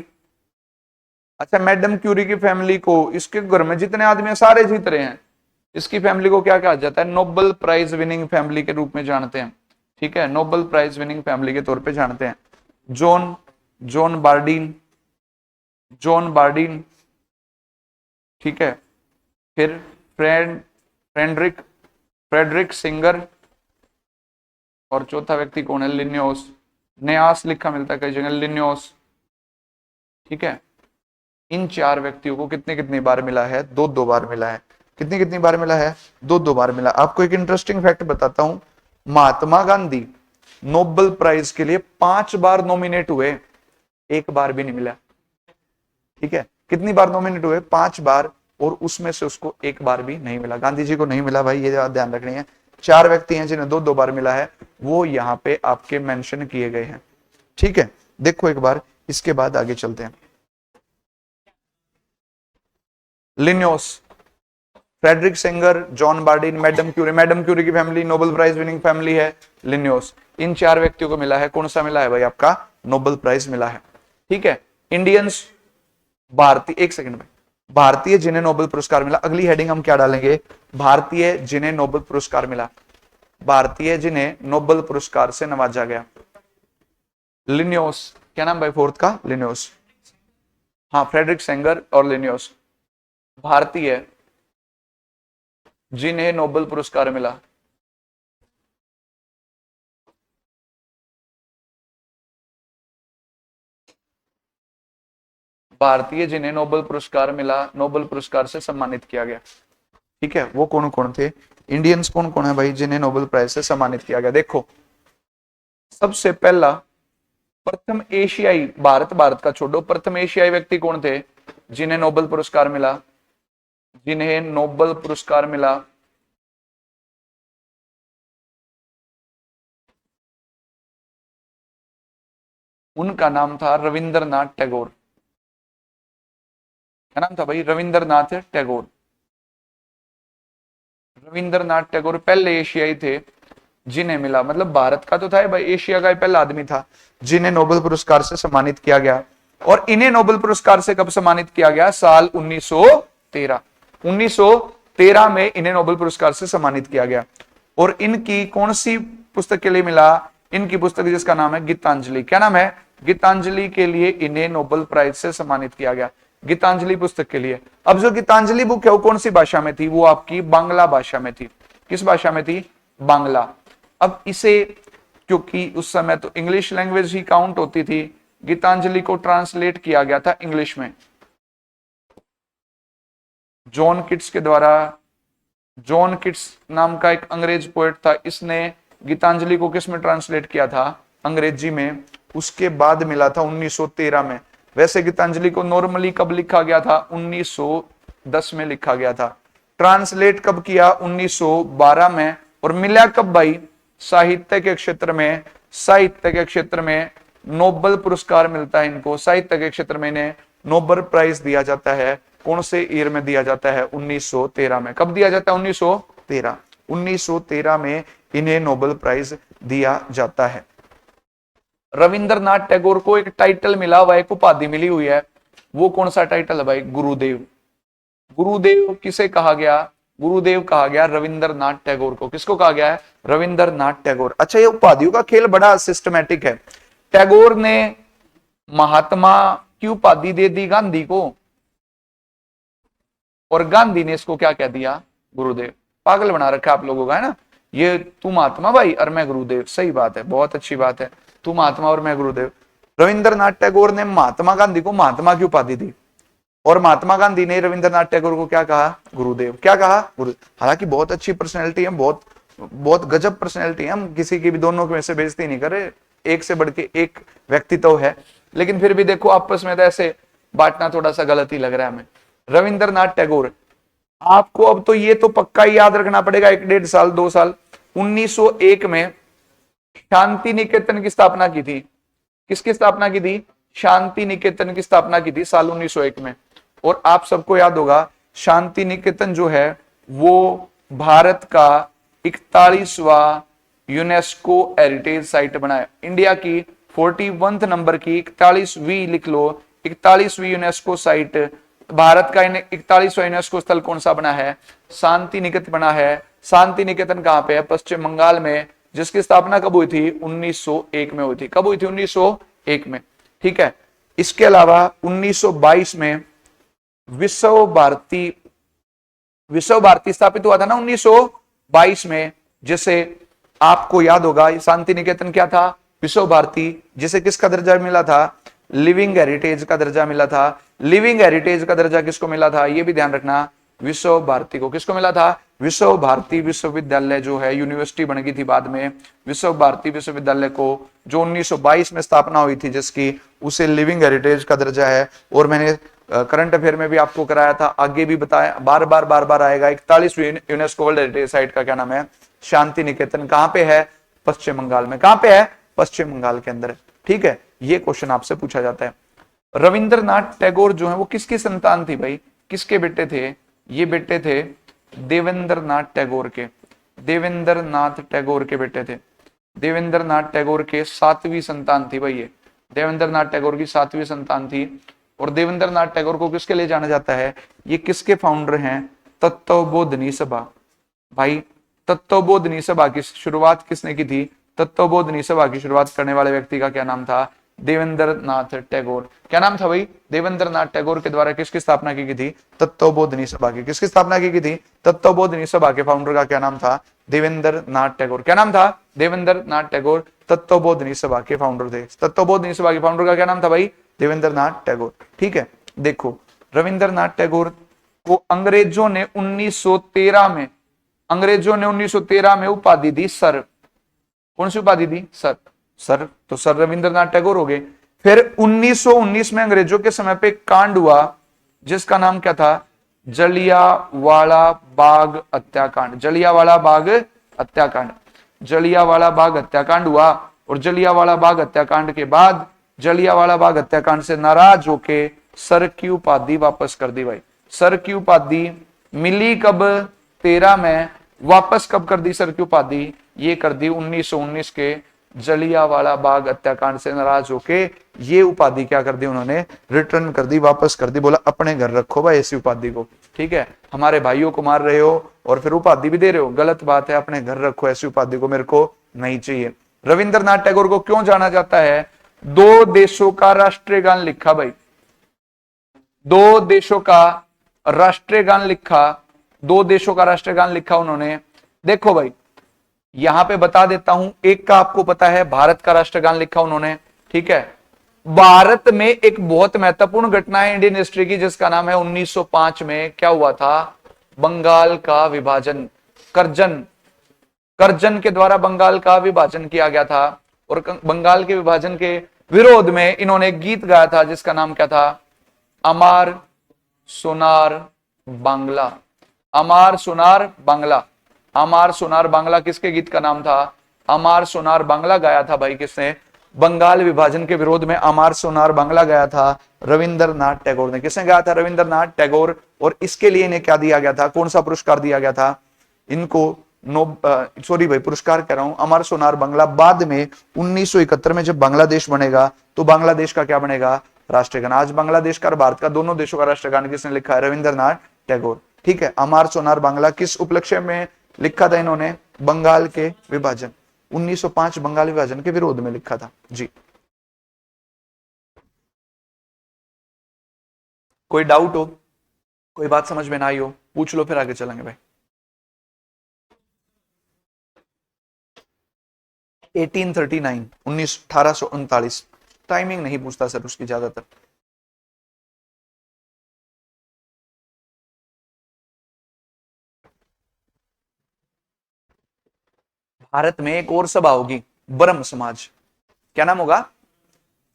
अच्छा मैडम क्यूरी की फैमिली को, इसके घर में जितने आदमी हैं सारे जीत रहे हैं, इसकी फैमिली को क्या कहा जाता है, नोबेल प्राइज विनिंग फैमिली के रूप में जानते हैं, ठीक है, नोबेल प्राइज विनिंग फैमिली के तौर पे जानते हैं। John John Bardeen, John Bardeen, ठीक है। फिर फ्रेडरिक फ्रेडरिक सिंगर, और चौथा व्यक्ति कौन है, लिन्योस। न्यास लिखा मिलता है कई जगह, लिन्योस, ठीक है। इन 4 व्यक्तियों को कितने कितनी बार मिला है, 2-2 बार मिला है। कितनी कितनी बार मिला है, 2-2 बार मिला। आपको एक इंटरेस्टिंग फैक्ट बताता हूं, महात्मा गांधी नोबेल प्राइज के लिए 5 बार नॉमिनेट हुए, 1 बार भी नहीं मिला, ठीक है। कितनी बार नॉमिनेट हुए, 5 बार, और उसमें से उसको 1 बार भी नहीं मिला, गांधी जी को नहीं मिला भाई, ये बात ध्यान रखनी है। 4 व्यक्ति हैं जिन्हें 2-2 बार मिला है, वो यहाँ पे आपके मेंशन किए गए हैं, ठीक है। देखो एक बार, इसके बाद आगे चलते हैं। Linus, Frederick Sanger, John Bardeen, Madam Curie. Madam Curie की family Nobel prize winning family है, लिन्योस। इन 4 व्यक्तियों को मिला है, कौन सा मिला है भाई, आपका नोबेल प्राइज मिला है, ठीक है। इंडियंस, भारतीय, एक सेकंड भाई, भारतीय जिन्हें नोबेल पुरस्कार मिला, अगली हेडिंग हम क्या डालेंगे, भारतीय जिन्हें नोबेल पुरस्कार मिला, भारतीय जिन्हें नोबेल पुरस्कार से नवाजा गया। लिन्योस, क्या नाम भाई फोर्थ का, लिन्योस, हाँ, फ्रेडरिक सेंगर और लिन्योस। भारतीय जिन्हें नोबेल पुरस्कार मिला, भारतीय जिन्हें नोबेल पुरस्कार मिला, नोबेल पुरस्कार से सम्मानित किया गया, ठीक है, वो कौन कौन थे, इंडियंस कौन कौन है भाई जिन्हें नोबेल प्राइज से सम्मानित किया गया। देखो, सबसे पहला, प्रथम एशियाई, भारत का छोड़ो, प्रथम एशियाई व्यक्ति कौन थे जिन्हें नोबेल पुरस्कार मिला, जिन्हें नोबेल पुरस्कार मिला, उनका नाम था रविंद्रनाथ टैगोर। क्या नाम था भाई, रविंद्रनाथ टैगोर। रविंद्रनाथ टैगोर पहले एशियाई थे जिन्हें मिला, मतलब भारत का तो था भाई, एशिया का पहला आदमी था जिन्हें नोबेल पुरस्कार से सम्मानित किया गया। और इन्हें नोबेल पुरस्कार से कब सम्मानित किया गया, साल 1913। 1913 में इन्हें नोबेल पुरस्कार से सम्मानित किया गया। और इनकी कौन सी पुस्तक के लिए मिला, इनकी पुस्तक जिसका नाम है गीतांजलि। क्या नाम है, गीतांजलि के लिए इन्हें नोबेल प्राइज से सम्मानित किया गया, गीतांजलि पुस्तक के लिए। अब जो गीतांजलि बुक है वो कौन सी भाषा में थी, वो आपकी बांग्ला भाषा में थी। किस भाषा में थी, बांग्ला। अब इसे, क्योंकि उस समय तो इंग्लिश लैंग्वेज ही काउंट होती थी, गीतांजलि को ट्रांसलेट किया गया था इंग्लिश में, जॉन किट्स के द्वारा। जॉन किट्स नाम का एक अंग्रेज पोएट था, इसने गीतांजलि को किस में ट्रांसलेट किया था, अंग्रेजी में। उसके बाद मिला था 1913 में। वैसे गीतांजलि को नॉर्मली कब लिखा गया था, 1910 में लिखा गया था। ट्रांसलेट कब किया, 1912 में। और मिला कब भाई, साहित्य के क्षेत्र में, साहित्य के क्षेत्र में नोबेल पुरस्कार मिलता है इनको, साहित्य के क्षेत्र में इन्हें नोबेल प्राइज दिया जाता है। कौन से ईयर में दिया जाता है, 1913 में। कब दिया जाता है, 1913। 1913 में इन्हें नोबेल प्राइज दिया जाता है। रविंद्रनाथ टैगोर को एक टाइटल मिला हुआ, एक उपाधि मिली हुई है, वो कौन सा टाइटल है भाई, गुरुदेव। गुरुदेव किसे कहा गया? गुरुदेव कहा गया रविंद्रनाथ टैगोर को। किसको कहा गया है? रविंद्रनाथ टैगोर। अच्छा, ये उपाधियों का खेल बड़ा सिस्टमैटिक है। टैगोर ने महात्मा की उपाधि दे दी गांधी को, और गांधी ने इसको क्या कह दिया? गुरुदेव। पागल बना रखा आप लोगों का, है ना? ये तू महात्मा भाई और मैं गुरुदेव। सही बात है, बहुत अच्छी बात है, तू महात्मा और मैं गुरुदेव। रविंद्रनाथ टैगोर ने महात्मा गांधी को महात्मा की उपाधि दी, और महात्मा गांधी ने रविंद्रनाथ टैगोर को क्या कहा? गुरुदेव। क्या कहा? गुरु। हालांकि बहुत अच्छी पर्सनैलिटी है, बहुत बहुत गजब पर्सनैलिटी है, हम किसी की भी दोनों में से बेइज्जती नहीं करे, एक से बढ़ के एक व्यक्तित्व है, लेकिन फिर भी देखो आपस में तो ऐसे बांटना थोड़ा सा गलत ही लग रहा है हमें। रविंद्रनाथ टैगोर, आपको अब तो ये तो पक्का ही याद रखना पड़ेगा, 1-1.5 साल 2 साल, 1901 में शांति निकेतन की स्थापना की थी। किसकी स्थापना की थी? शांति निकेतन की स्थापना की थी साल 1901 में। और आप सबको याद होगा शांति निकेतन जो है वो भारत का 41वां यूनेस्को हेरिटेज साइट बना है। इंडिया की 41 नंबर की 41वीं लिख लो, 41वीं यूनेस्को साइट, भारत का 41वां यूनेस्को स्थल कौन सा बना है? शांति निकेतन बना है। शांति निकेतन कहां पे है? पश्चिम बंगाल में, जिसकी स्थापना कब हुई थी? 1901 में हुई थी। कब हुई थी? 1901 में। ठीक है। इसके अलावा 1922 में विश्व भारती स्थापित हुआ था ना 1922 में। जैसे आपको याद होगा शांति निकेतन क्या था? विश्व भारती, जिसे किसका दर्जा मिला था? लिविंग हेरिटेज का दर्जा मिला था। लिविंग हेरिटेज का दर्जा किसको मिला था? यह भी ध्यान रखना, विश्व भारती को। किसको मिला था? विश्व भारती विश्वविद्यालय जो है, यूनिवर्सिटी बन गई थी बाद में, विश्व भारती विश्वविद्यालय को, जो 1922 में स्थापना हुई थी जिसकी, उसे लिविंग हेरिटेज का दर्जा है। और मैंने करंट अफेयर में भी आपको कराया था, आगे भी बताया, बार बार आएगा। 41वीं यूनेस्को वर्ल्ड हेरिटेज साइट का क्या नाम है? शांति निकेतन। कहां पे है? पश्चिम बंगाल में। कहां पे है? पश्चिम बंगाल के अंदर। ठीक है, ये क्वेश्चन आपसे पूछा जाता है। रविंद्रनाथ टैगोर जो है वो किसकी संतान थी भाई? किसके बेटे थे? ये बेटे थे देवेंद्रनाथ टैगोर के। देवेंद्रनाथ टैगोर के बेटे थे। देवेंद्रनाथ टैगोर के 7वीं संतान थी भाई ये। देवेंद्रनाथ टैगोर की 7वीं संतान थी। और देवेंद्रनाथ टैगोर को किसके लिए जाना जाता है? ये किसके फाउंडर हैं? तत्वबोधिनी सभा। भाई तत्वबोधिनी सभा की शुरुआत किसने की थी? तत्वबोधिनी सभा की शुरुआत करने वाले व्यक्ति का क्या नाम था? देवेंद्रनाथ टैगोर। क्या नाम था भाई? देवेंद्रनाथ टैगोर के द्वारा किसकी स्थापना की गई थी? तत्वबोधिनी सभा की। किसकी स्थापना की गई थी? तत्वबोधिनी सभा के फाउंडर का क्या नाम था? देवेंद्रनाथ टैगोर। क्या नाम था? देवेंद्रनाथ टैगोर तत्वबोधिनी सभा के फाउंडर थे। तत्वबोधिनी सभा के फाउंडर का क्या नाम था भाई? देवेंद्रनाथ टैगोर। ठीक है, देखो रविंद्रनाथ टैगोर को अंग्रेजों ने 1913 में उपाधि दी सर। कौन सी उपाधि दी? सर। सर तो सर रविंद्रनाथ टैगोर हो गए। फिर 1919 में अंग्रेजों के समय पे कांड हुआ जिसका नाम क्या था? जलियांवाला बाग हत्याकांड। जलियांवाला बाग हत्याकांड। जलियांवाला बाग हत्याकांड हुआ। और जलियांवाला बाग हत्याकांड के बाद जलियांवाला बाग हत्याकांड से नाराज होके सर की उपाधि वापस कर दी भाई। सर की उपाधि मिली कब? 13 में। वापस कब कर दी सर की उपाधि? ये कर दी 1919 के जलियांवाला बाग हत्याकांड से नाराज होके ये उपाधि क्या कर दी उन्होंने? रिटर्न कर दी, वापस कर दी। बोला अपने घर रखो भाई ऐसी उपाधि को। ठीक है, हमारे भाइयों को मार रहे हो और फिर उपाधि भी दे रहे हो, गलत बात है, अपने घर रखो ऐसी उपाधि को, मेरे को नहीं चाहिए। रविंद्रनाथ टैगोर को क्यों जाना जाता है? 2 देशों का राष्ट्रीय गान लिखा भाई। 2 देशों का राष्ट्रीय गान लिखा। 2 देशों का राष्ट्रीय गान लिखा उन्होंने। देखो भाई यहां पे बता देता हूं, एक का आपको पता है भारत का राष्ट्रगान लिखा उन्होंने। ठीक है, भारत में एक बहुत महत्वपूर्ण घटना है इंडियन हिस्ट्री की जिसका नाम है 1905 में क्या हुआ था? बंगाल का विभाजन। करजन के द्वारा बंगाल का विभाजन किया गया था। और बंगाल के विभाजन के विरोध में इन्होंने एक गीत गाया था जिसका नाम क्या था? अमार सोनार बांग्ला। अमार सोनार बांग्ला। अमार सोनार बांग्ला किसके गीत का नाम था? अमार सोनार बांग्ला गाया था भाई किसने? बंगाल विभाजन के विरोध में अमार सोनार बांग्ला गाया था रविंद्रनाथ टैगोर ने। किसने गाया था? रविंद्रनाथ टैगोर। और इसके लिए इन्हें क्या दिया गया था? कौन सा पुरस्कार दिया गया था इनको? पुरस्कार कह रहा हूं, अमर सोनार बांग्ला। बाद में 1971 में जब बांग्लादेश बनेगा तो बांग्लादेश का क्या बनेगा? राष्ट्रगान। आज बांग्लादेश का और भारत का दोनों देशों का राष्ट्रगान किसने लिखा है? रविंद्रनाथ टैगोर। ठीक है, अमार सोनार बांग्ला किस उपलक्ष्य में लिखा था इन्होंने? बंगाल के विभाजन, 1905 बंगाल विभाजन के विरोध में लिखा था जी। कोई डाउट हो, कोई बात समझ में ना आई हो, पूछ लो, फिर आगे चलेंगे भाई। 1839 1839। टाइमिंग नहीं पूछता सर उसकी ज्यादातर। भारत में एक और सभा होगी, ब्रह्म समाज, क्या नाम होगा?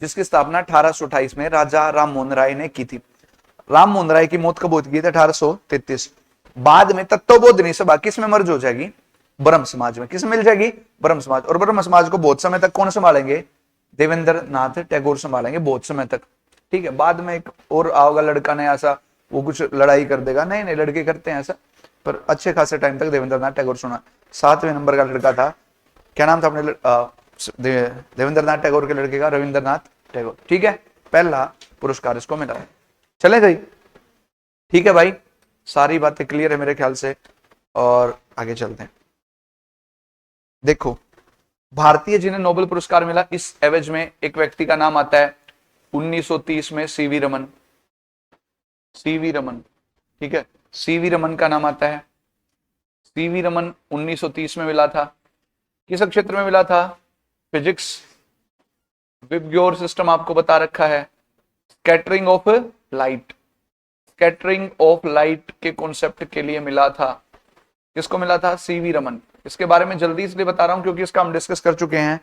जिसकी स्थापना 1828 में राजा राम मोहन राय ने की थी। राम मोहन राय की मौत कब होती थी? 1833। बाद में तत्वबोधनी सभा किस में मर्ज हो जाएगी? ब्रह्म समाज में। किस मिल जाएगी? ब्रह्म समाज। और ब्रह्म समाज को बहुत समय तक कौन संभालेंगे? देवेंद्र नाथ टैगोर संभालेंगे बहुत समय तक। ठीक है, बाद में एक और आओगा लड़का नया सा, वो कुछ लड़ाई कर देगा। नहीं नहीं, लड़के करते हैं ऐसा, पर अच्छे खासे टाइम तक देवेंद्र नाथ टैगोर सुना। 7वें नंबर का लड़का था, क्या नाम था अपने देवेंद्र नाथ टैगोर के लड़के का? रविंद्रनाथ टैगोर। ठीक है, पहला पुरस्कार इसको मिला। चले गई? ठीक है भाई, सारी बातें क्लियर है मेरे ख्याल से, और आगे चलते हैं। देखो, भारतीय जिन्हें नोबेल पुरस्कार मिला, इस एवज में एक व्यक्ति का नाम आता है 1930 में सीवी रमन। सीवी रमन, ठीक है, सीवी रमन का नाम आता है। सीवी रमन 1930 में मिला था। किस क्षेत्र में मिला था? फिजिक्स। विबग्योर सिस्टम आपको बता रखा है। Scattering of light, scattering of light के कॉन्सेप्ट के लिए मिला था। किसको मिला था? सीवी रमन। इसके बारे में जल्दी इसलिए बता रहा हूं क्योंकि इसका हम डिस्कस कर चुके हैं।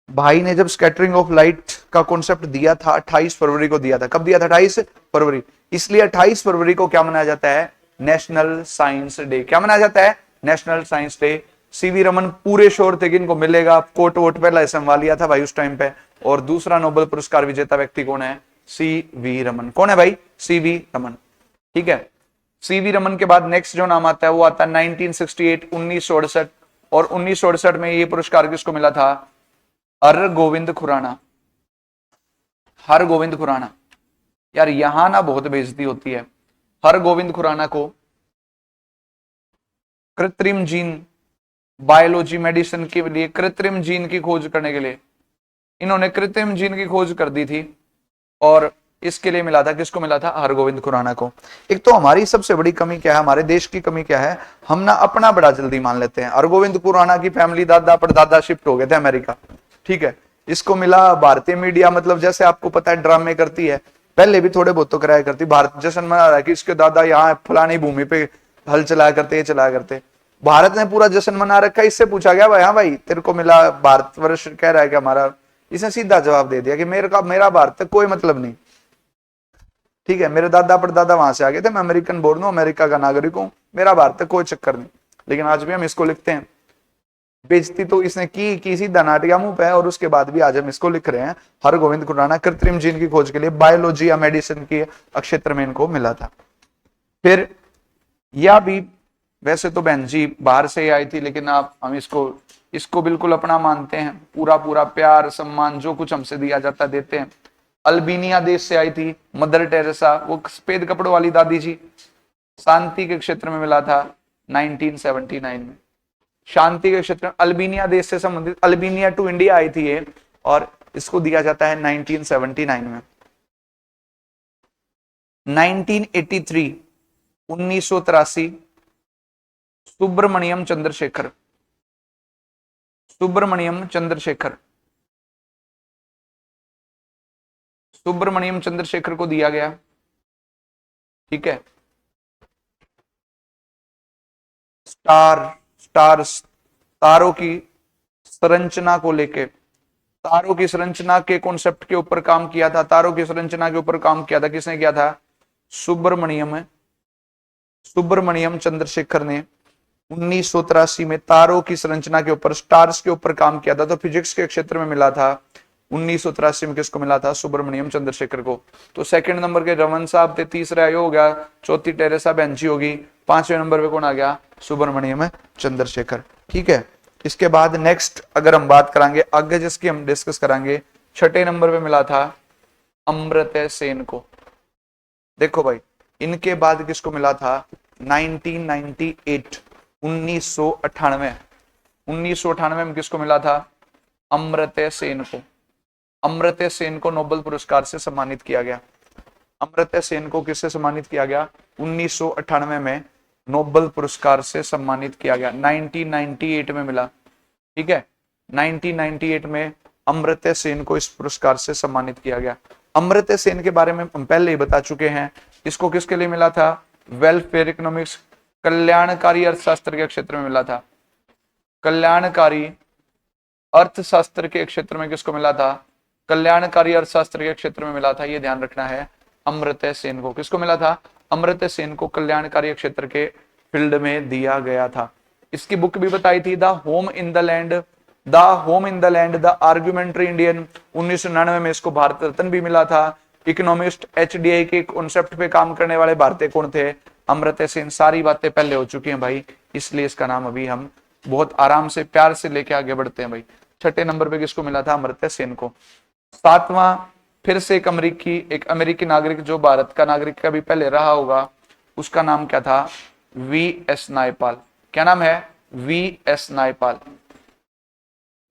भाई ने जब स्कैटरिंग ऑफ लाइट का कॉन्सेप्ट दिया था 28 फरवरी को दिया था। कब दिया था? 28 फरवरी। इसलिए 28 फरवरी को क्या मनाया जाता है? National science day. क्या मनाया जाता है? National science day. CV Raman पूरे श्योर थे कि इनको मिलेगा, कोट वोट पहला संभाल लिया था भाई उस टाइम पे। और दूसरा नोबेल पुरस्कार विजेता व्यक्ति कौन है? सीवी रमन। कौन है भाई? सीवी रमन। ठीक है, सीवी रमन के बाद नेक्स्ट जो नाम आता है वो आता है 1968, 1968। और 1968 में ये पुरस्कार किसको मिला था? हर गोविंद खुराना। हर गोविंद खुराना। यार यहां ना बहुत बेइज्जती होती है। हर गोविंद खुराना को कृत्रिम जीन, बायोलॉजी मेडिसिन के लिए कृत्रिम जीन की खोज करने के लिए इन्होंने कृत्रिम जीन की खोज कर दी थी, और इसके लिए मिला था। किसको मिला था? हरगोविंद खुराना को। एक तो हमारी सबसे बड़ी कमी क्या है, हमारे देश की कमी क्या है, हम ना अपना बड़ा जल्दी मान लेते हैं। हरगोविंद खुराना की फैमिली दादा परदादा शिफ्ट हो गए थे अमेरिका। ठीक है, इसको मिला। भारतीय मीडिया मतलब जैसे आपको पता है ड्रामे करती है, पहले भी थोड़े बहुत तो कराया करती। भारत जश्न मना रहा है कि इसके दादा यहाँ फलानी भूमि पे हल चलाया करते, ये चलाया करते। भारत ने पूरा जश्न मना रखा। इससे पूछा गया भाई, हाँ भाई तेरे को मिला, भारतवर्ष कह रहा है कि हमारा, इसने सीधा जवाब दे दिया कि मेरा भारत तक कोई मतलब नहीं। ठीक है, मेरे दादा परदादा वहां से आ गए थे, मैं अमेरिकन बोर्न हूं, अमेरिका का नागरिक हूं, मेरा भारत तक कोई चक्कर नहीं। लेकिन आज भी हम इसको लिखते हैं। बेइज्जती तो इसने की सीधा नाटिया मुंह पे, और उसके बाद भी आज हम इसको लिख रहे हैं। हरगोविंद खुराना कृत्रिम जीन की खोज के लिए बायोलॉजी या मेडिसिन के क्षेत्र में इनको मिला था। फिर यह भी, वैसे तो बहन जी बाहर से ही आई थी, लेकिन आप हम इसको बिल्कुल अपना मानते हैं। पूरा पूरा प्यार सम्मान जो कुछ हमसे दिया जाता देते हैं। अल्बेनिया देश से आई थी मदर टेरेसा, वो सफेद कपड़ों वाली दादी जी। शांति के क्षेत्र में मिला था 1979 में। शांति के क्षेत्र में अल्बेनिया देश से संबंधित, अल्बेनिया टू इंडिया आई थी ये, और इसको दिया जाता है 1979 में। 1983 1983 सुब्रमण्यम चंद्रशेखर। सुब्रमण्यम चंद्रशेखर, सुब्रमण्यम चंद्रशेखर को दिया गया। ठीक है, स्टार्स, तारों की संरचना को लेके, तारों की संरचना के कॉन्सेप्ट के ऊपर काम किया था। तारों की संरचना के ऊपर काम किया था, किसने किया था? सुब्रमण्यम चंद्रशेखर ने 1983 में तारों की संरचना के ऊपर, स्टार्स के ऊपर काम किया था। तो फिजिक्स के क्षेत्र में मिला था 1983 में। किसको मिला था? सुब्रमण्यम चंद्रशेखर को। तो सेकंड नंबर के रमन साहब थे, तीसरा यो हो गया, चौथी टेरेसा बेंची होगी, 5वें नंबर पे कौन आ गया? सुब्रमण्यम चंद्रशेखर। ठीक है, इसके बाद नेक्स्ट अगर हम बात करेंगे आगे जिसकी हम डिस्कस करेंगे, 6ठे नंबर पे मिला था अमर्त्य सेन को। देखो भाई, इनके बाद किसको मिला था 1998, 1998, 1998 में किसको मिला था अमर्त्य सेन को। अमर्त्य सेन को नोबेल पुरस्कार से सम्मानित किया गया। अमर्त्य सेन को किससे सम्मानित किया गया 1998 में नोबेल पुरस्कार से सम्मानित किया गया। 1998 में मिला, ठीक है, 1998 में अमर्त्य सेन को इस पुरस्कार से सम्मानित किया गया। अमर्त्य सेन के बारे में हम पहले ही बता चुके हैं। इसको किसके लिए मिला था वेलफेयर इकोनॉमिक्स, कल्याणकारी अर्थशास्त्र के क्षेत्र में मिला था। कल्याणकारी अर्थशास्त्र के क्षेत्र में किसको मिला था कल्याणकारी अर्थशास्त्र के क्षेत्र में मिला था, ये ध्यान रखना है अमर्त्य सेन को। किसको मिला था अमर्त्य सेन को कल्याणकारी क्षेत्र के फील्ड में दिया गया था। इसकी बुक भी बताई थी the home in the land, the home in the land the argumentative Indian. 1999 में इसको भारत रत्न भी मिला था। इकोनॉमिस्ट एचडीआई के कॉन्सेप्ट पे काम करने वाले भारतीय कौन थे अमर्त्य सेन। सारी बातें पहले हो चुकी हैं भाई, इसलिए इसका नाम अभी हम बहुत आराम से प्यार से लेके आगे बढ़ते हैं भाई। छठे नंबर पे किसको मिला था अमर्त्य सेन को। सातवां फिर से एक अमेरिकी नागरिक जो भारत का नागरिक का भी पहले रहा होगा, उसका नाम क्या था वी एस नायपाल। क्या नाम है V S Naipal.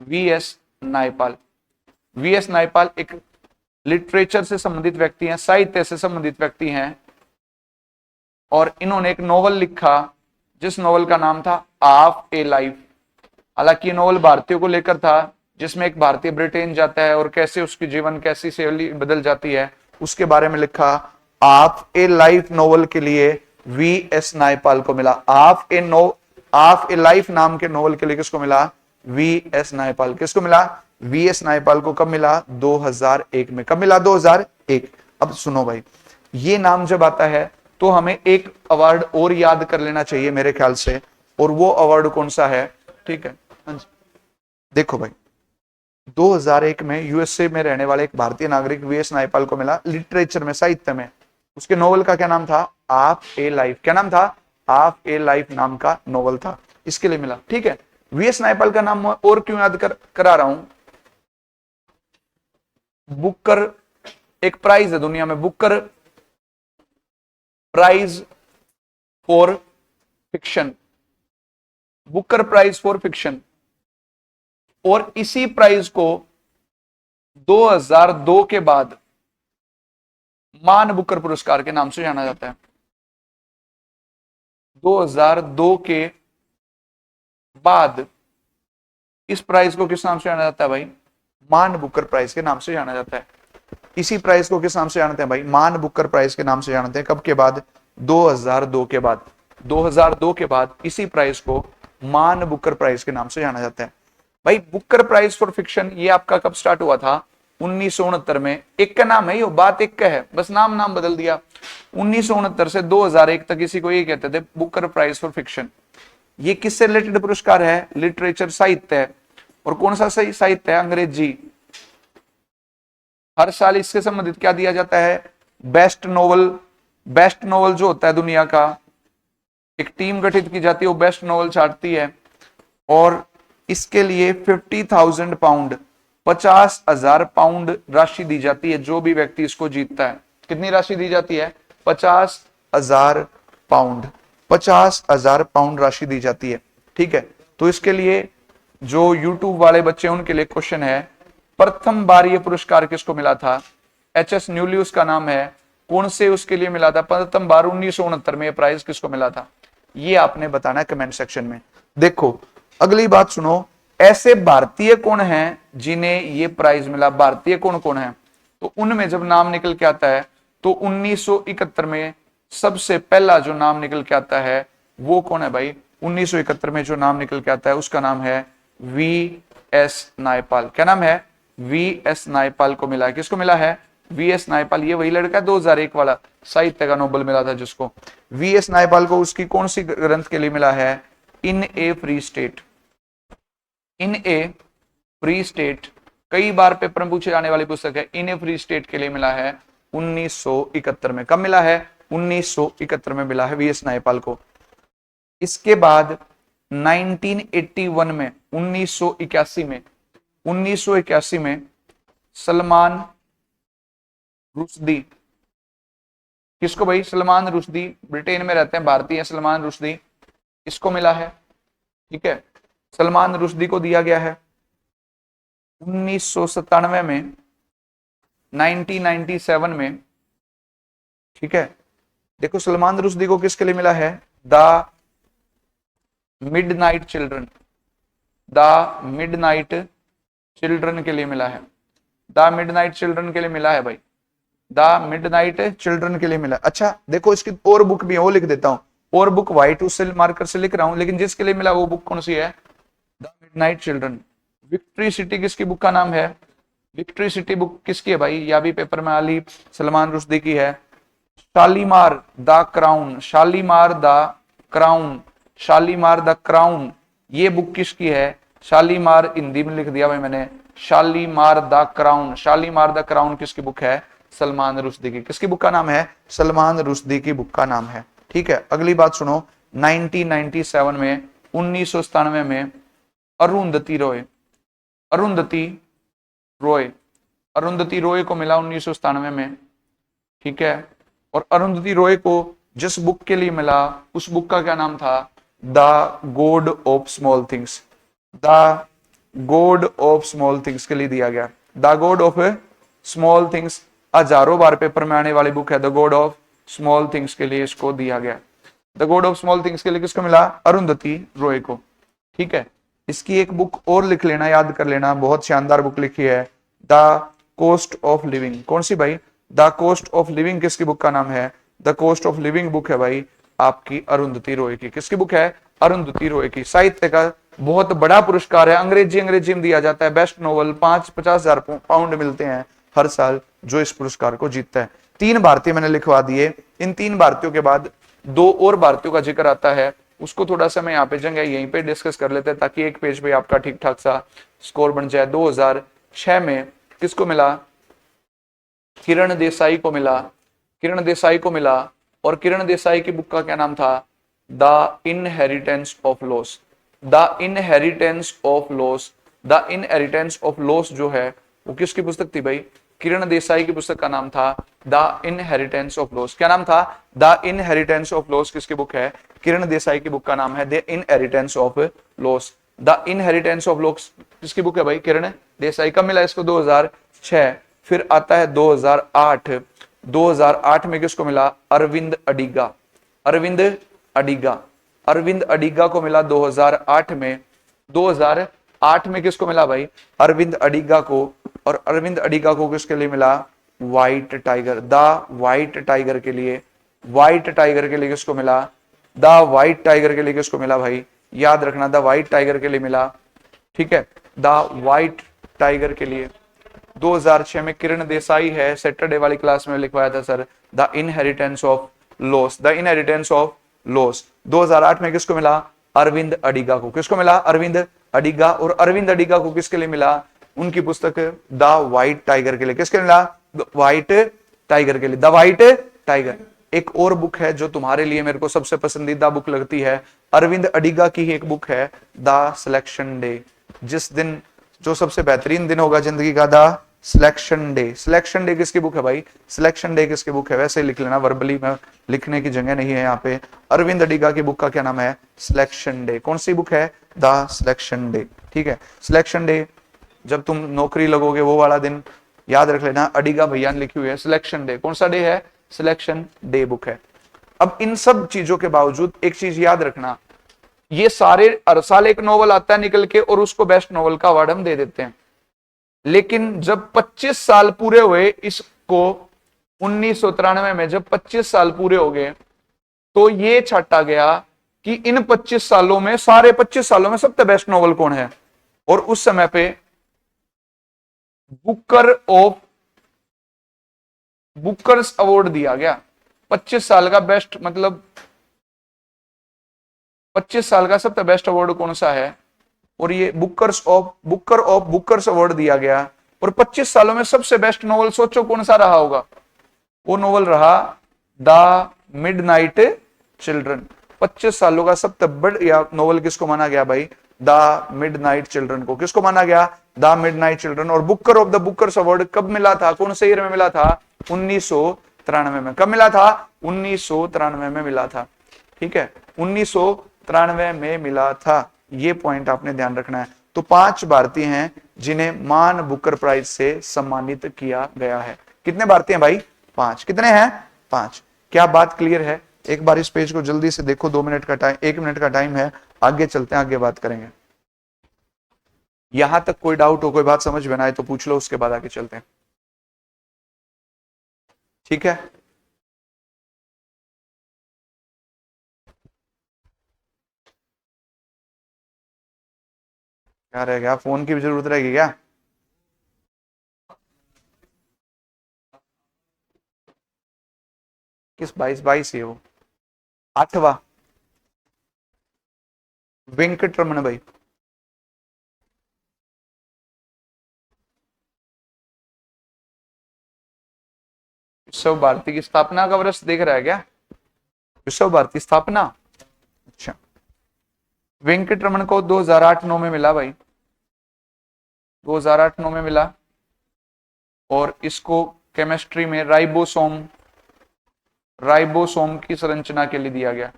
V S Naipal, V S Naipal एक लिटरेचर से संबंधित व्यक्ति हैं, साहित्य से संबंधित व्यक्ति हैं, और इन्होंने एक नोवेल लिखा जिस नोवेल का नाम था ऑफ ए लाइफ। हालांकि ये नोवेल भारतीयों को लेकर था, जिसमें एक भारतीय ब्रिटेन जाता है और कैसे उसकी जीवन कैसी शैली बदल जाती है उसके बारे में लिखा। ऑफ ए लाइफ नोवेल के लिए वी एस नायपाल को मिला। ऑफ ए लाइफ नाम के नोवेल के लिए किसको मिला वी एस नायपाल। किसको मिला वी एस नायपाल को। कब मिला 2001 में। कब मिला 2001। अब सुनो भाई, ये नाम जब आता है तो हमें एक अवार्ड और याद कर लेना चाहिए मेरे ख्याल से, और वो अवार्ड कौन सा है, ठीक है। देखो भाई 2001 में यूएसए में रहने वाले एक भारतीय नागरिक वी एस नायपाल को मिला लिटरेचर में, साहित्य में। उसके नोवेल का क्या नाम था ऑफ ए लाइफ। क्या नाम था ऑफ ए लाइफ नाम का नोवेल था, इसके लिए मिला, ठीक है। वी एस नायपाल का नाम और क्यों याद करा रहा हूं, बुकर एक प्राइज है दुनिया में, Booker prize for fiction, Booker prize for fiction. और इसी प्राइज को 2002 के बाद मान बुकर पुरस्कार के नाम से जाना जाता है। 2002 के बाद इस प्राइज को किस नाम से जाना जाता है भाई मान बुकर प्राइज के नाम से जाना जाता है। इसी प्राइज को किस नाम से जानते हैं भाई मान बुकर प्राइज के नाम से जानते हैं। कब के बाद 2002 के बाद। 2002 के बाद इसी प्राइज को मान बुकर प्राइज के नाम से जाना जाता है। भाई बुकर प्राइज फॉर फिक्शन ये आपका कब स्टार्ट हुआ था 1969 में। एक का नाम है ये, बात एक का है, बस नाम बदल दिया। 1969 से 2001 तक इसी को ये कहते थे बुकर प्राइज फॉर फिक्शन। ये किससे रिलेटेड पुरस्कार है लिटरेचर, साहित्य है। और कौन सा सही साहित्य है अंग्रेजी। हर साल इससे संबंधित क्या दिया जाता है बेस्ट नोवेल। बेस्ट नोवेल जो होता है दुनिया का, एक टीम गठित की जाती है, वो बेस्ट नोवेल छांटती है, और इसके लिए 50,000 पाउंड 50,000 पाउंड राशि दी जाती है जो भी व्यक्ति इसको जीतता है। कितनी राशि दी जाती है 50,000 पाउंड। 50,000 पाउंड राशि दी जाती है, ठीक है। तो इसके लिए जो यूट्यूब वाले बच्चे हैं उनके लिए क्वेश्चन है, प्रथम बार ये पुरस्कार किसको मिला था। एच.एस. न्यूली उसका नाम है। कौन से उसके लिए मिला था प्रथम बार 1969 में ये प्राइज किसको मिला था, ये आपने बताना है कमेंट सेक्शन में। देखो अगली बात सुनो, ऐसे भारतीय कौन हैं जिन्हें ये प्राइज मिला। भारतीय कौन कौन है, तो उनमें जब नाम निकल के आता है तो 1971 में सबसे पहला जो नाम निकल के आता है वो कौन है भाई 1971 में जो नाम निकल के आता है उसका नाम है वी एस नायपाल। क्या नाम है वी एस नायपाल को मिला है। किसको मिला है वी एस नायपाल। ये वही लड़का 2001 वाला साहित्य का नोबेल मिला था जिसको। वी एस नायपाल को उसकी कौन सी ग्रंथ के लिए मिला है इन ए फ्री स्टेट। इन ए फ्री स्टेट कई बार पेपर में पूछे जाने वाली पुस्तक है। इन ए फ्री स्टेट के लिए मिला है 1971 में। कब मिला है 1971 में मिला है वी एस नायपाल को। इसके बाद 1981 में 1981 में सलमान रुश्दी, किसको भाई? सलमान रुश्दी, ब्रिटेन में रहते हैं, भारतीय सलमान रुश्दी, इसको मिला है। ठीक है, सलमान रुश्दी को दिया गया है 1997 में, 1997 में। ठीक है, देखो सलमान रुश्दी को किसके लिए मिला है? The midnight children, the midnight children के लिए मिला है, द मिडनाइट चिल्ड्रन के लिए मिला है भाई, द मिडनाइट चिल्ड्रन के लिए मिला। अच्छा देखो इसकी और बुक भी है, वो लिख देता हूं, और बुक व्हाइट उससे मार्कर से लिख रहा हूं, लेकिन जिसके लिए मिला वो बुक कौन सी है? The midnight children. Victory city किसकी बुक का नाम है? विक्ट्री सिटी बुक किसकी है भाई? या भी पेपर में आली, सलमान रुश्दी की है। Shalimar the crown, Shalimar the crown, Shalimar the crown, ये बुक किसकी है? शालीमार, हिंदी में लिख दिया भाई मैंने, Shalimar the crown, Shalimar the crown किसकी बुक है? सलमान रुश्दी की। किसकी बुक का नाम है? सलमान रुश्दी की बुक का नाम है। ठीक है, अगली बात सुनो, 1997 में, 1997 में अरुंधति रॉय, अरुंधति रॉय, अरुंधति रॉय को मिला 1997 में। ठीक है, और अरुंधति रॉय को जिस बुक के लिए मिला उस बुक का क्या नाम था? The God of small things, the God of small things के लिए दिया गया। The God of small things हजारों बार पेपर में आने वाली बुक है, the God of small things के लिए इसको दिया गया। The God of small things के लिए किसको मिला? अरुंधति रॉय को। ठीक है, इसकी एक बुक और लिख लेना, याद कर लेना, बहुत शानदार बुक लिखी है, द कॉस्ट ऑफ लिविंग। कौन सी भाई? द कॉस्ट ऑफ लिविंग किसकी बुक का नाम है? The cost of living book है भाई आपकी अरुंधति रॉय की। किसकी बुक है? अरुंधति रॉय की। साहित्य का बहुत बड़ा पुरस्कार है, अंग्रेजी में दिया जाता है, बेस्ट नोवेल, 50,000 पाउंड मिलते हैं हर साल जो इस पुरस्कार को जीतता है। 3 भारतीय मैंने लिखवा दिए, इन 3 भारतीयों के बाद 2 और भारतीयों का जिक्र आता है, उसको थोड़ा सा मैं यहाँ पे जगह यहीं पे डिस्कस कर लेते हैं ताकि एक पेज पे आपका ठीक ठाक सा स्कोर बन जाए। 2006 में किसको मिला? किरण देसाई को मिला, किरण देसाई को मिला, और किरण देसाई की बुक का क्या नाम था? The inheritance of loss, the inheritance of loss, the inheritance of loss जो है वो किसकी पुस्तक थी भाई? किरण देसाई की पुस्तक का नाम था द इनहेरिटेंस ऑफ लॉस। क्या नाम था? द इनहेरिटेंस ऑफ लॉस किसकी बुक है? किरण देसाई की बुक का नाम है the inheritance of loss. The inheritance of loss किसकी बुक है भाई? किरण देसाई। कब मिला इसको? 2006। फिर आता है 2008, 2008 में किसको मिला? अरविंद अडिगा, अरविंद अडिगा, अरविंद अडिगा को मिला 2008 में। 2008 में किसको मिला भाई? अरविंद अडिगा को, और अरविंद अडिगा को किसके लिए मिला? White tiger, the white tiger के लिए, व्हाइट टाइगर के लिए किसको मिला? द व्हाइट टाइगर के लिए किसको मिला भाई? याद रखना, द व्हाइट टाइगर के लिए मिला। ठीक है, द व्हाइट टाइगर के लिए 2006 में किरण देसाई है, सैटरडे वाली क्लास में लिखवाया था sir, the inheritance of loss, the inheritance of loss. 2008 में किसको मिला? अरविंद अडिगा को। किसको मिला? अरविंद अडिगा। और अरविंद अडिगा को किसके लिए मिला? उनकी पुस्तक द व्हाइट टाइगर के लिए। किसके लिए मिला? व्हाइट टाइगर के लिए, द व्हाइट टाइगर। एक और बुक है जो तुम्हारे लिए मेरे को सबसे पसंदीदा बुक लगती है, अरविंद अडिगा की ही एक बुक है, द सिलेक्शन डे। जिस दिन जो सबसे बेहतरीन दिन होगा जिंदगी का, the selection day. Selection day किसकी बुक है भाई? सिलेक्शन डे किसकी बुक है? वैसे ही लिख लेना, वर्बली में लिखने की जगह नहीं है यहाँ पे। अरविंद अडिगा की बुक का क्या नाम है? Selection day. कौन सी बुक है? The selection day. ठीक है, सिलेक्शन डे जब तुम नौकरी लगोगे वो वाला दिन याद रख लेना, अडिगा भैया ने लिखी हुई है सिलेक्शन डे। कौन सा डे है? सिलेक्शन डे बुक है। अब इन सब चीजों के बावजूद एक चीज याद रखना, ये सारे हर साल एक नॉवल आता है निकल के और उसको बेस्ट नॉवल का अवार्ड हम दे देते हैं, लेकिन जब 25 साल पूरे हुए इसको 1993 में, जब 25 साल पूरे हो गए तो ये छाटा गया कि इन 25 सालों में, सारे 25 सालों में सबसे बेस्ट नॉवल कौन है, और उस समय पे बुकर्स अवार्ड दिया गया। 25 साल का बेस्ट, मतलब 25 साल का सबसे बेस्ट अवार्ड कौन सा है, और ये बुकर्स अवार्ड दिया गया। और 25 सालों में सबसे बेस्ट नॉवल सोचो कौन सा रहा होगा? वो नॉवल रहा द मिडनाइट चिल्ड्रन। 25 सालों का सबसे बढ़िया नॉवल किसको माना गया भाई? द मिडनाइट चिल्ड्रन को। किसको माना गया? The midnight children. और Booker of the Bookers award कब मिला था? कौन से ईयर में मिला था? 1993 में। कब मिला था? 1993 में मिला था। ठीक है, 1993 में मिला था, ये पॉइंट आपने ध्यान रखना है। तो 5 भारतीय हैं जिन्हें मान बुकर प्राइज से सम्मानित किया गया है। कितने भारतीय हैं भाई? 5। कितने हैं? 5। क्या बात क्लियर है? एक बार इस पेज को जल्दी से देखो, 2 मिनट का टाइम, 1 मिनट का टाइम है, आगे चलते हैं, आगे बात करेंगे। यहां तक कोई डाउट हो, कोई बात समझ में ना आए तो पूछ लो, उसके बाद आगे चलते हैं। ठीक है, क्या रह गया? फोन की भी जरूरत रहेगी क्या? किस 22 है वो? 8वां वेंकट रमन भाई। विश्व भारती की स्थापना का वर्ष देख रहा है क्या? विश्व भारती स्थापना, अच्छा। वेंकट रमन को 2008-9 में मिला भाई, 2008-9 में मिला। और इसको केमिस्ट्री में राइबोसोम की संरचना के लिए दिया गया।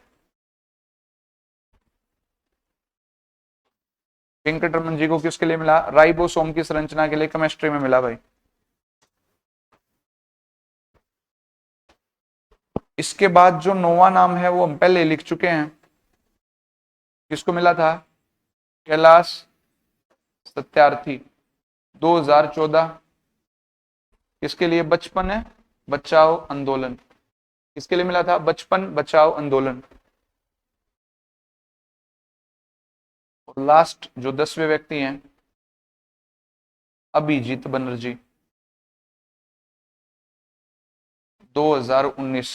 वेंकट रमन जी को किसके लिए मिला? राइबोसोम की संरचना के लिए केमिस्ट्री में मिला भाई। इसके बाद जो 9वां नाम है वो हम पहले लिख चुके हैं। किसको मिला था? कैलाश सत्यार्थी, 2014। किसके लिए? बचपन है बचाओ आंदोलन। किसके लिए मिला था? बचपन बचाओ आंदोलन। और लास्ट जो 10वें व्यक्ति हैं, अभिजीत बनर्जी, 2019।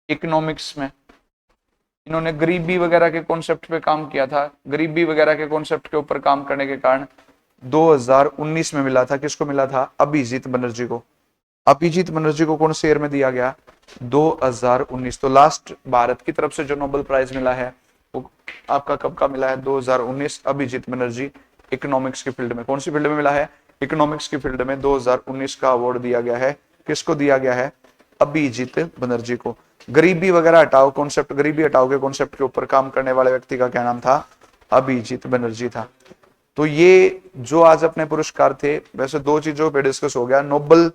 इकोनॉमिक्स में इन्होंने गरीबी वगैरह के कॉन्सेप्ट पे काम किया था। गरीबी वगैरह के कॉन्सेप्ट के ऊपर काम करने के कारण 2019 में मिला था। किसको मिला था? अभिजीत बनर्जी को। अभिजीत बनर्जी को कौन से ईयर में दिया गया? 2019। तो लास्ट भारत की तरफ से जो नोबेल प्राइज मिला है वो आपका कब का मिला है? 2019। अभिजीत बनर्जी इकोनॉमिक्स की फील्ड में। कौन सी फील्ड में मिला है? इकोनॉमिक्स की फील्ड में 2019 का अवार्ड दिया गया है। किसको दिया गया है? अभिजीत बनर्जी को। गरीबी वगैरह हटाओ कॉन्सेप्ट, गरीबी हटाओ के कॉन्सेप्ट के ऊपर काम करने वाले व्यक्ति का क्या नाम था? अभिजीत बनर्जी था। तो ये जो आज अपने पुरस्कार थे, वैसे 2 चीजों पे डिस्कस हो गया, नोबेल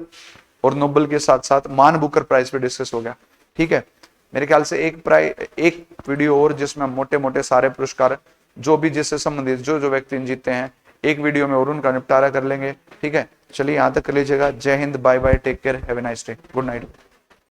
और नोबेल के साथ साथ मान बुकर प्राइज पे डिस्कस हो गया। ठीक है, मेरे ख्याल से एक वीडियो और जिसमें मोटे मोटे सारे पुरस्कार जो भी जिससे संबंधित जो जो व्यक्ति जीते हैं, एक वीडियो में और उनका निपटारा कर लेंगे। ठीक है, चलिए यहां तक कर लीजिएगा। जय हिंद, bye bye, take care, have a nice day, good night.